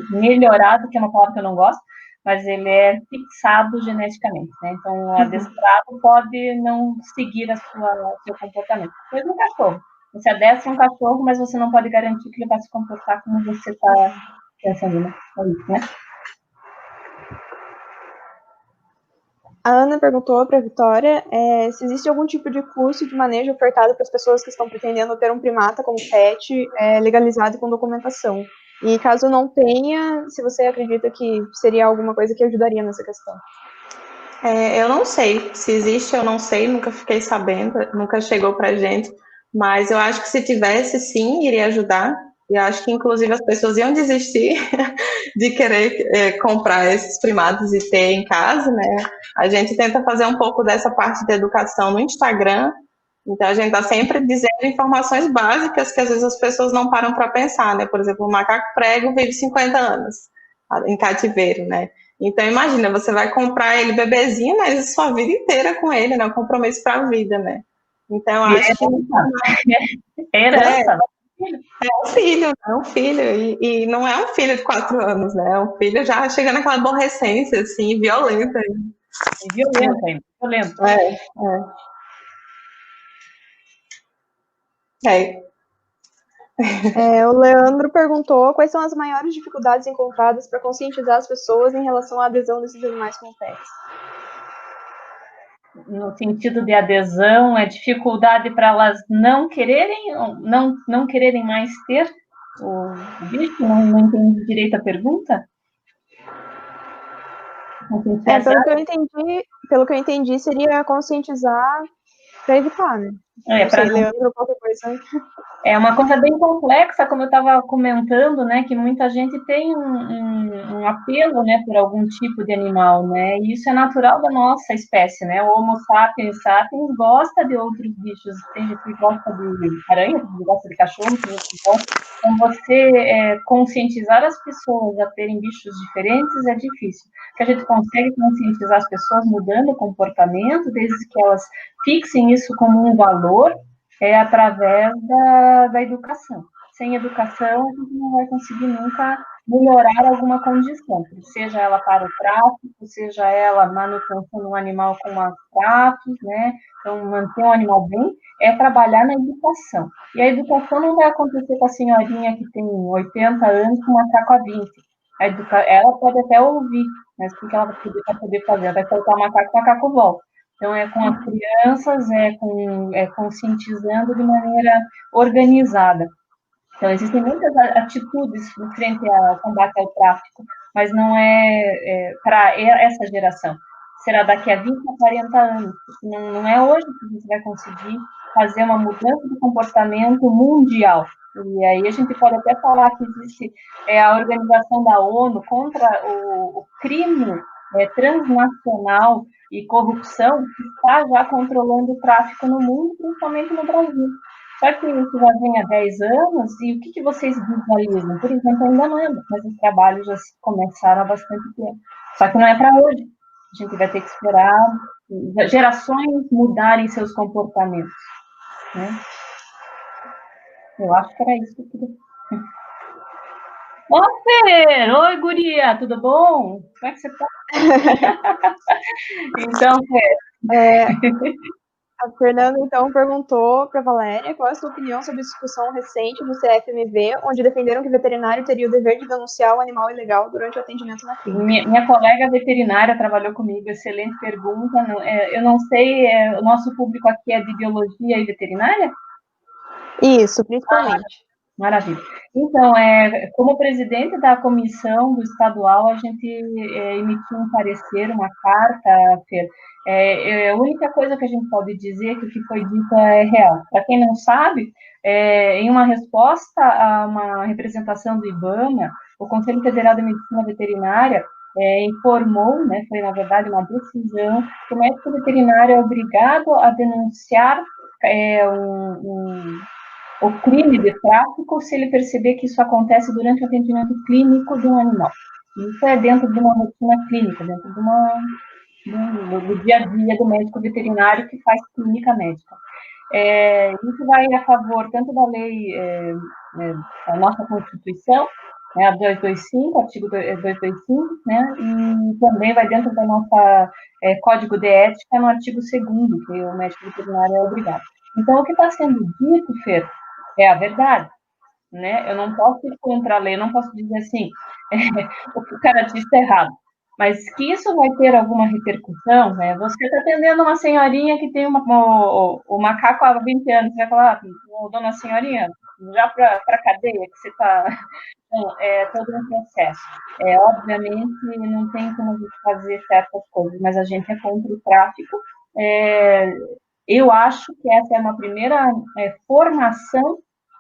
S3: melhorado, que é uma palavra que eu não gosto, mas ele é fixado geneticamente, né? Então, o adestrado pode não seguir seu comportamento. Depois, um cachorro. Você adestra um cachorro, mas você não pode garantir que ele vai se comportar como você está pensando, né? É isso, né?
S1: A Ana perguntou para a Vitória se existe algum tipo de curso de manejo ofertado para as pessoas que estão pretendendo ter um primata como pet legalizado e com documentação. E caso não tenha, se você acredita que seria alguma coisa que ajudaria nessa questão.
S2: Eu não sei se existe, eu não sei, nunca fiquei sabendo, nunca chegou para gente, mas eu acho que se tivesse, sim, iria ajudar. E eu acho que, inclusive, as pessoas iam desistir de querer comprar esses primatas e ter em casa, né? A gente tenta fazer um pouco dessa parte de educação no Instagram, então a gente está sempre dizendo informações básicas que às vezes as pessoas não param para pensar, né? Por exemplo, o macaco prego vive 50 anos em cativeiro, né? Então imagina, você vai comprar ele bebezinho, mas sua vida inteira com ele, né? Um compromisso para a vida, né? Então eu acho que
S3: herança.
S2: É um filho, é um filho, e não é um filho de 4 anos, né? É um filho já chega naquela aborrecência, assim, violenta.
S3: E violenta ainda, violenta.
S1: O Leandro perguntou quais são as maiores dificuldades encontradas para conscientizar as pessoas em relação à adesão desses animais como pets.
S3: No sentido de adesão, é dificuldade para elas não quererem mais ter o bicho? Não entendi direito a pergunta.
S1: Pelo que eu entendi, seria conscientizar para evitar, né? Não sei, Leandro, qualquer coisa.
S3: É uma coisa bem complexa, como eu estava comentando, né, que muita gente tem um apelo, né, por algum tipo de animal, né, e isso é natural da nossa espécie, né, o Homo sapiens sapiens gosta de outros bichos, tem gente que gosta de aranha, tem gente que gosta de cachorro, tem gente que gosta. Então, você conscientizar as pessoas a terem bichos diferentes é difícil, porque a gente consegue conscientizar as pessoas mudando o comportamento, desde que elas fixem isso como um valor, através da educação. Sem educação, a gente não vai conseguir nunca melhorar alguma condição, seja ela para o tráfico, seja ela manutenção de um animal com maus tratos, né? Então, manter um animal bem é trabalhar na educação. E a educação não vai acontecer com a senhorinha que tem 80 anos com macaco a 20. Ela pode até ouvir, mas o que ela vai poder fazer? Ela vai soltar o macaco volta. Então, é com as crianças, conscientizando de maneira organizada. Então, existem muitas atitudes frente ao combate ao tráfico, mas não para essa geração. Será daqui a 20 a 40 anos. Não é hoje que a gente vai conseguir fazer uma mudança de comportamento mundial. E aí a gente pode até falar que existe a organização da ONU contra o crime transnacional e corrupção, que está já controlando o tráfico no mundo, principalmente no Brasil. Só que isso já vem há 10 anos, e o que vocês visualizam? Por exemplo, ainda nada, mas os trabalhos já começaram há bastante tempo. Só que não é para hoje. A gente vai ter que esperar gerações mudarem seus comportamentos. Né? Eu acho que era isso que eu queria. Ô, Fer! Oi, guria! Tudo bom? Como é que você está? Então, Fer...
S1: A Fernanda, então, perguntou para a Valéria qual é a sua opinião sobre a discussão recente do CFMV, onde defenderam que o veterinário teria o dever de denunciar o animal ilegal durante o atendimento na clínica.
S3: Minha colega veterinária trabalhou comigo, excelente pergunta. Eu não sei, o nosso público aqui é de biologia e veterinária?
S1: Isso, principalmente.
S3: Maravilha. Então, como presidente da comissão do estadual, a gente emitiu um parecer, uma carta, Fer. A única coisa que a gente pode dizer que o que foi dito é real. Para quem não sabe, em uma resposta a uma representação do IBAMA, o Conselho Federal de Medicina Veterinária informou, né, foi na verdade uma decisão, que o médico veterinário é obrigado a denunciar o crime de tráfico se ele perceber que isso acontece durante o atendimento clínico de um animal. Isso é dentro de uma rotina clínica, dentro do dia a dia do médico veterinário que faz clínica médica. Isso vai a favor tanto da lei, da nossa Constituição, né, a 225, artigo 225, né, e também vai dentro da nossa Código de Ética, no artigo 2º, que o médico veterinário é obrigado. Então, o que está sendo dito, Fer, é a verdade, né? Eu não posso ir contra a lei, eu não posso dizer assim, o que o cara disse é errado, mas que isso vai ter alguma repercussão, né? Você está atendendo uma senhorinha que tem o macaco há 20 anos, você vai falar, dona senhorinha, já para a cadeia que você está... Então, é todo um processo. Obviamente, não tem como a gente fazer certas coisas, mas a gente é contra o tráfico. Eu acho que essa é uma primeira formação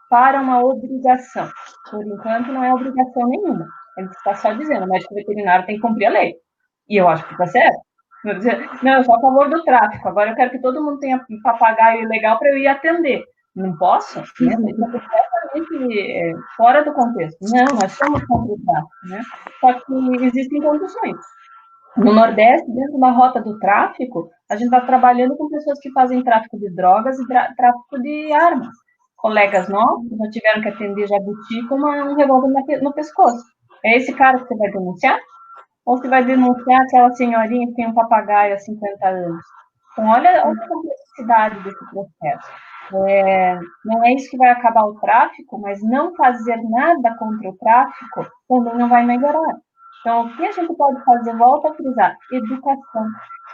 S3: para uma obrigação. Por enquanto, não é obrigação nenhuma. Ele está só dizendo, o médico veterinário tem que cumprir a lei. E eu acho que está certo. Não, eu sou a favor do tráfico. Agora eu quero que todo mundo tenha papagaio legal para eu ir atender. Não posso? Né? Isso é completamente fora do contexto. Não, nós somos contra o tráfico. Né? Só que existem condições. No Nordeste, dentro da rota do tráfico, a gente está trabalhando com pessoas que fazem tráfico de drogas e tráfico de armas. Colegas nossos já tiveram que atender jabuti com um revólver no pescoço. É esse cara que você vai denunciar? Ou você vai denunciar aquela senhorinha que tem um papagaio há 50 anos? Então, olha a complexidade desse processo. Não é isso que vai acabar o tráfico, mas não fazer nada contra o tráfico também não vai melhorar. Então, o que a gente pode fazer? Volto a frisar, educação.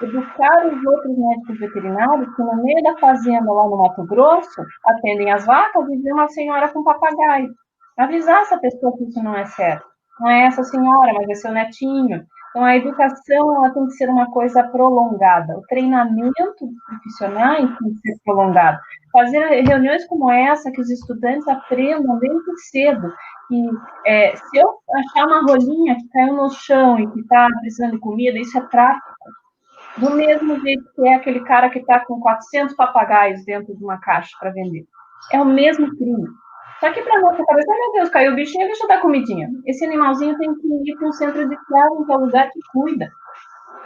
S3: Educar os outros médicos veterinários que no meio da fazenda lá no Mato Grosso atendem as vacas e vê uma senhora com papagaio. Avisar essa pessoa que isso não é certo. Não é essa senhora, mas é seu netinho. Então, a educação ela tem que ser uma coisa prolongada. O treinamento dos profissionais tem que ser prolongado. Fazer reuniões como essa, que os estudantes aprendam desde cedo. Que, se eu achar uma rolinha que caiu no chão e que está precisando de comida, isso é tráfico. Do mesmo jeito que é aquele cara que está com 400 papagaios dentro de uma caixa para vender. É o mesmo crime. Só que para nossa cabeça, meu Deus, caiu o bichinho, deixa eu dar comidinha. Esse animalzinho tem que ir para um centro de triagem, que é o lugar que cuida.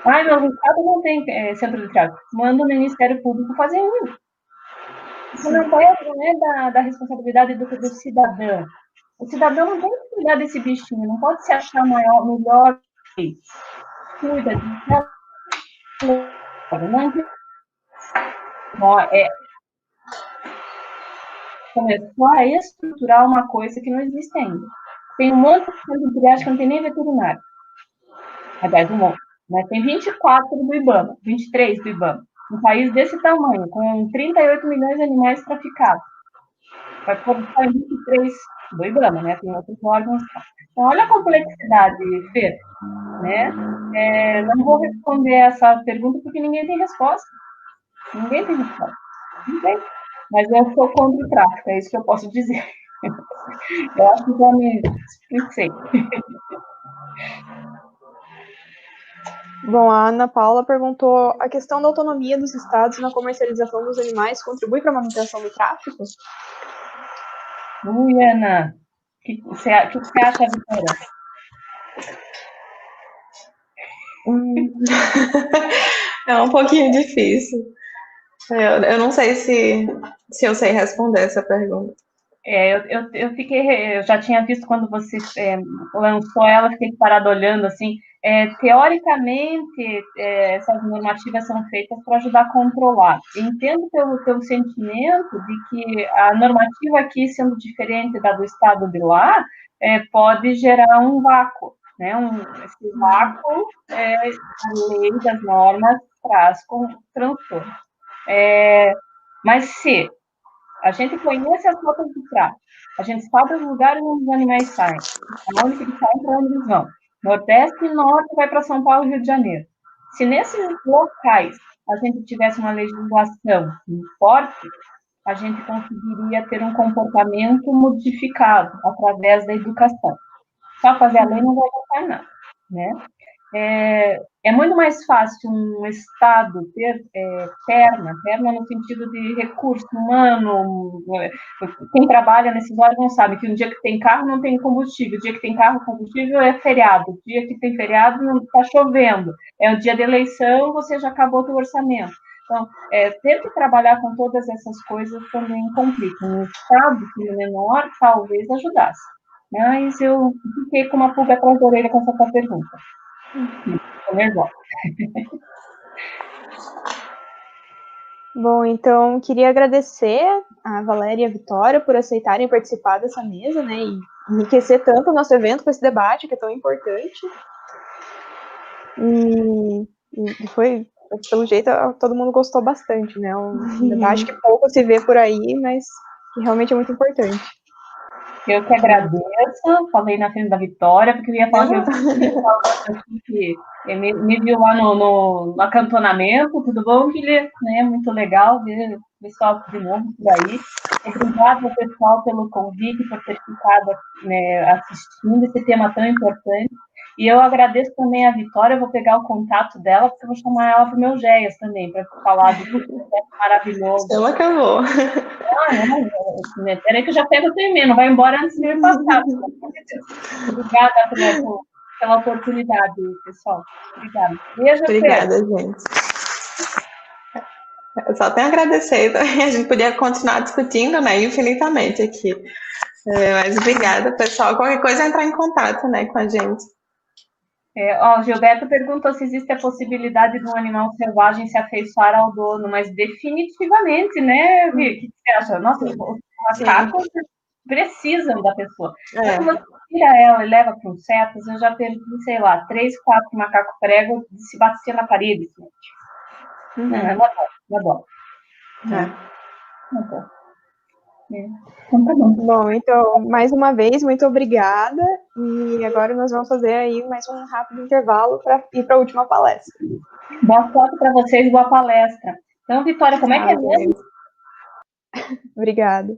S3: Ai, meu estado não tem centro de triagem. Manda o Ministério Público fazer isso. Isso não é da responsabilidade do cidadão. O cidadão não tem que cuidar desse bichinho, não pode se achar melhor que isso. Cuida disso. Começou a estruturar uma coisa que não existe ainda. Tem um monte de centro de triagem que não tem nem veterinário. Aliás, um monte. Mas tem 24 do IBAMA, 23 do IBAMA. Um país desse tamanho, com 38 milhões de animais traficados. Vai publicar 23 do IBAMA, né? Tem outros órgãos. Então, olha a complexidade, Fê. Né? Não vou responder essa pergunta porque ninguém tem resposta. Ninguém tem resposta. Não tem. Mas eu sou contra o tráfico, é isso que eu posso dizer. Eu acho que já me expliquei.
S1: Bom, a Ana Paula perguntou: a questão da autonomia dos estados na comercialização dos animais contribui para a manutenção do tráfico?
S3: Ana, o que você acha, Vitória?
S2: É um pouquinho difícil. Eu não sei se eu sei responder essa pergunta.
S3: Eu já tinha visto quando você lançou ela, fiquei parada olhando assim. Teoricamente, essas normativas são feitas para ajudar a controlar. Entendo pelo sentimento de que a normativa aqui, sendo diferente da do estado de lá, pode gerar um vácuo. Né? Esse vácuo, a lei das normas traz com transtorno. Mas se a gente conhece as rotas de tráfego, a gente sabe os lugares onde os animais saem, aonde que eles saem, para onde eles vão. Nordeste e Norte vai para São Paulo e Rio de Janeiro. Se nesses locais a gente tivesse uma legislação forte, a gente conseguiria ter um comportamento modificado através da educação. Só fazer a lei não vai adiantar nada, né? É muito mais fácil um Estado ter perna no sentido de recurso humano. Quem trabalha nesses órgãos sabe que um dia que tem carro não tem combustível, o dia que tem carro, combustível é feriado, o dia que tem feriado não está chovendo, é o dia da eleição, você já acabou o orçamento. Então, ter que trabalhar com todas essas coisas também complica. Um Estado menor talvez ajudasse. Mas eu fiquei com uma pulga atrás da orelha com essa tua pergunta.
S1: Bom, então queria agradecer a Valéria e a Vitória por aceitarem participar dessa mesa, né, e enriquecer tanto o nosso evento com esse debate que é tão importante. E foi, pelo jeito, todo mundo gostou bastante, né? Um debate que pouco se vê por aí, mas que realmente é muito importante.
S3: Eu que agradeço, falei na frente da Vitória, porque eu ia falar que me viu lá no acantonamento, tudo bom, Guilherme? Né? Muito legal ver o pessoal de novo por aí. Obrigada, pessoal, pelo convite, por ter ficado assistindo esse tema tão importante. E eu agradeço também a Vitória, eu vou pegar o contato dela, porque eu vou chamar ela para o meu GEAS também, para falar do processo maravilhoso.
S2: Ela acabou.
S3: Peraí que eu já pego o teu e-mail, não vai embora antes de me passar. Obrigada pela oportunidade, pessoal. Obrigada. Beijo,
S2: obrigada, gente. Eu só tenho a agradecer. A gente podia continuar discutindo, né, infinitamente aqui. Mas obrigada, pessoal. Qualquer coisa é entrar em contato, né, com a gente.
S3: O Gilberto perguntou se existe a possibilidade de um animal selvagem se afeiçoar ao dono, mas definitivamente, né, Vi? O que você acha? Nossa, os macacos precisam da pessoa. Quando você tira ela e leva para um cetas, eu já perdi, sei lá, 3, 4 macacos prego de se bater na parede. Não, é uma dó. Então tá bom.
S1: Bom, então, mais uma vez, muito obrigada. E agora nós vamos fazer aí mais um rápido intervalo para ir para a última palestra.
S3: Boa sorte para vocês, boa palestra. Então, Vitória, como é que é mesmo?
S1: Obrigada.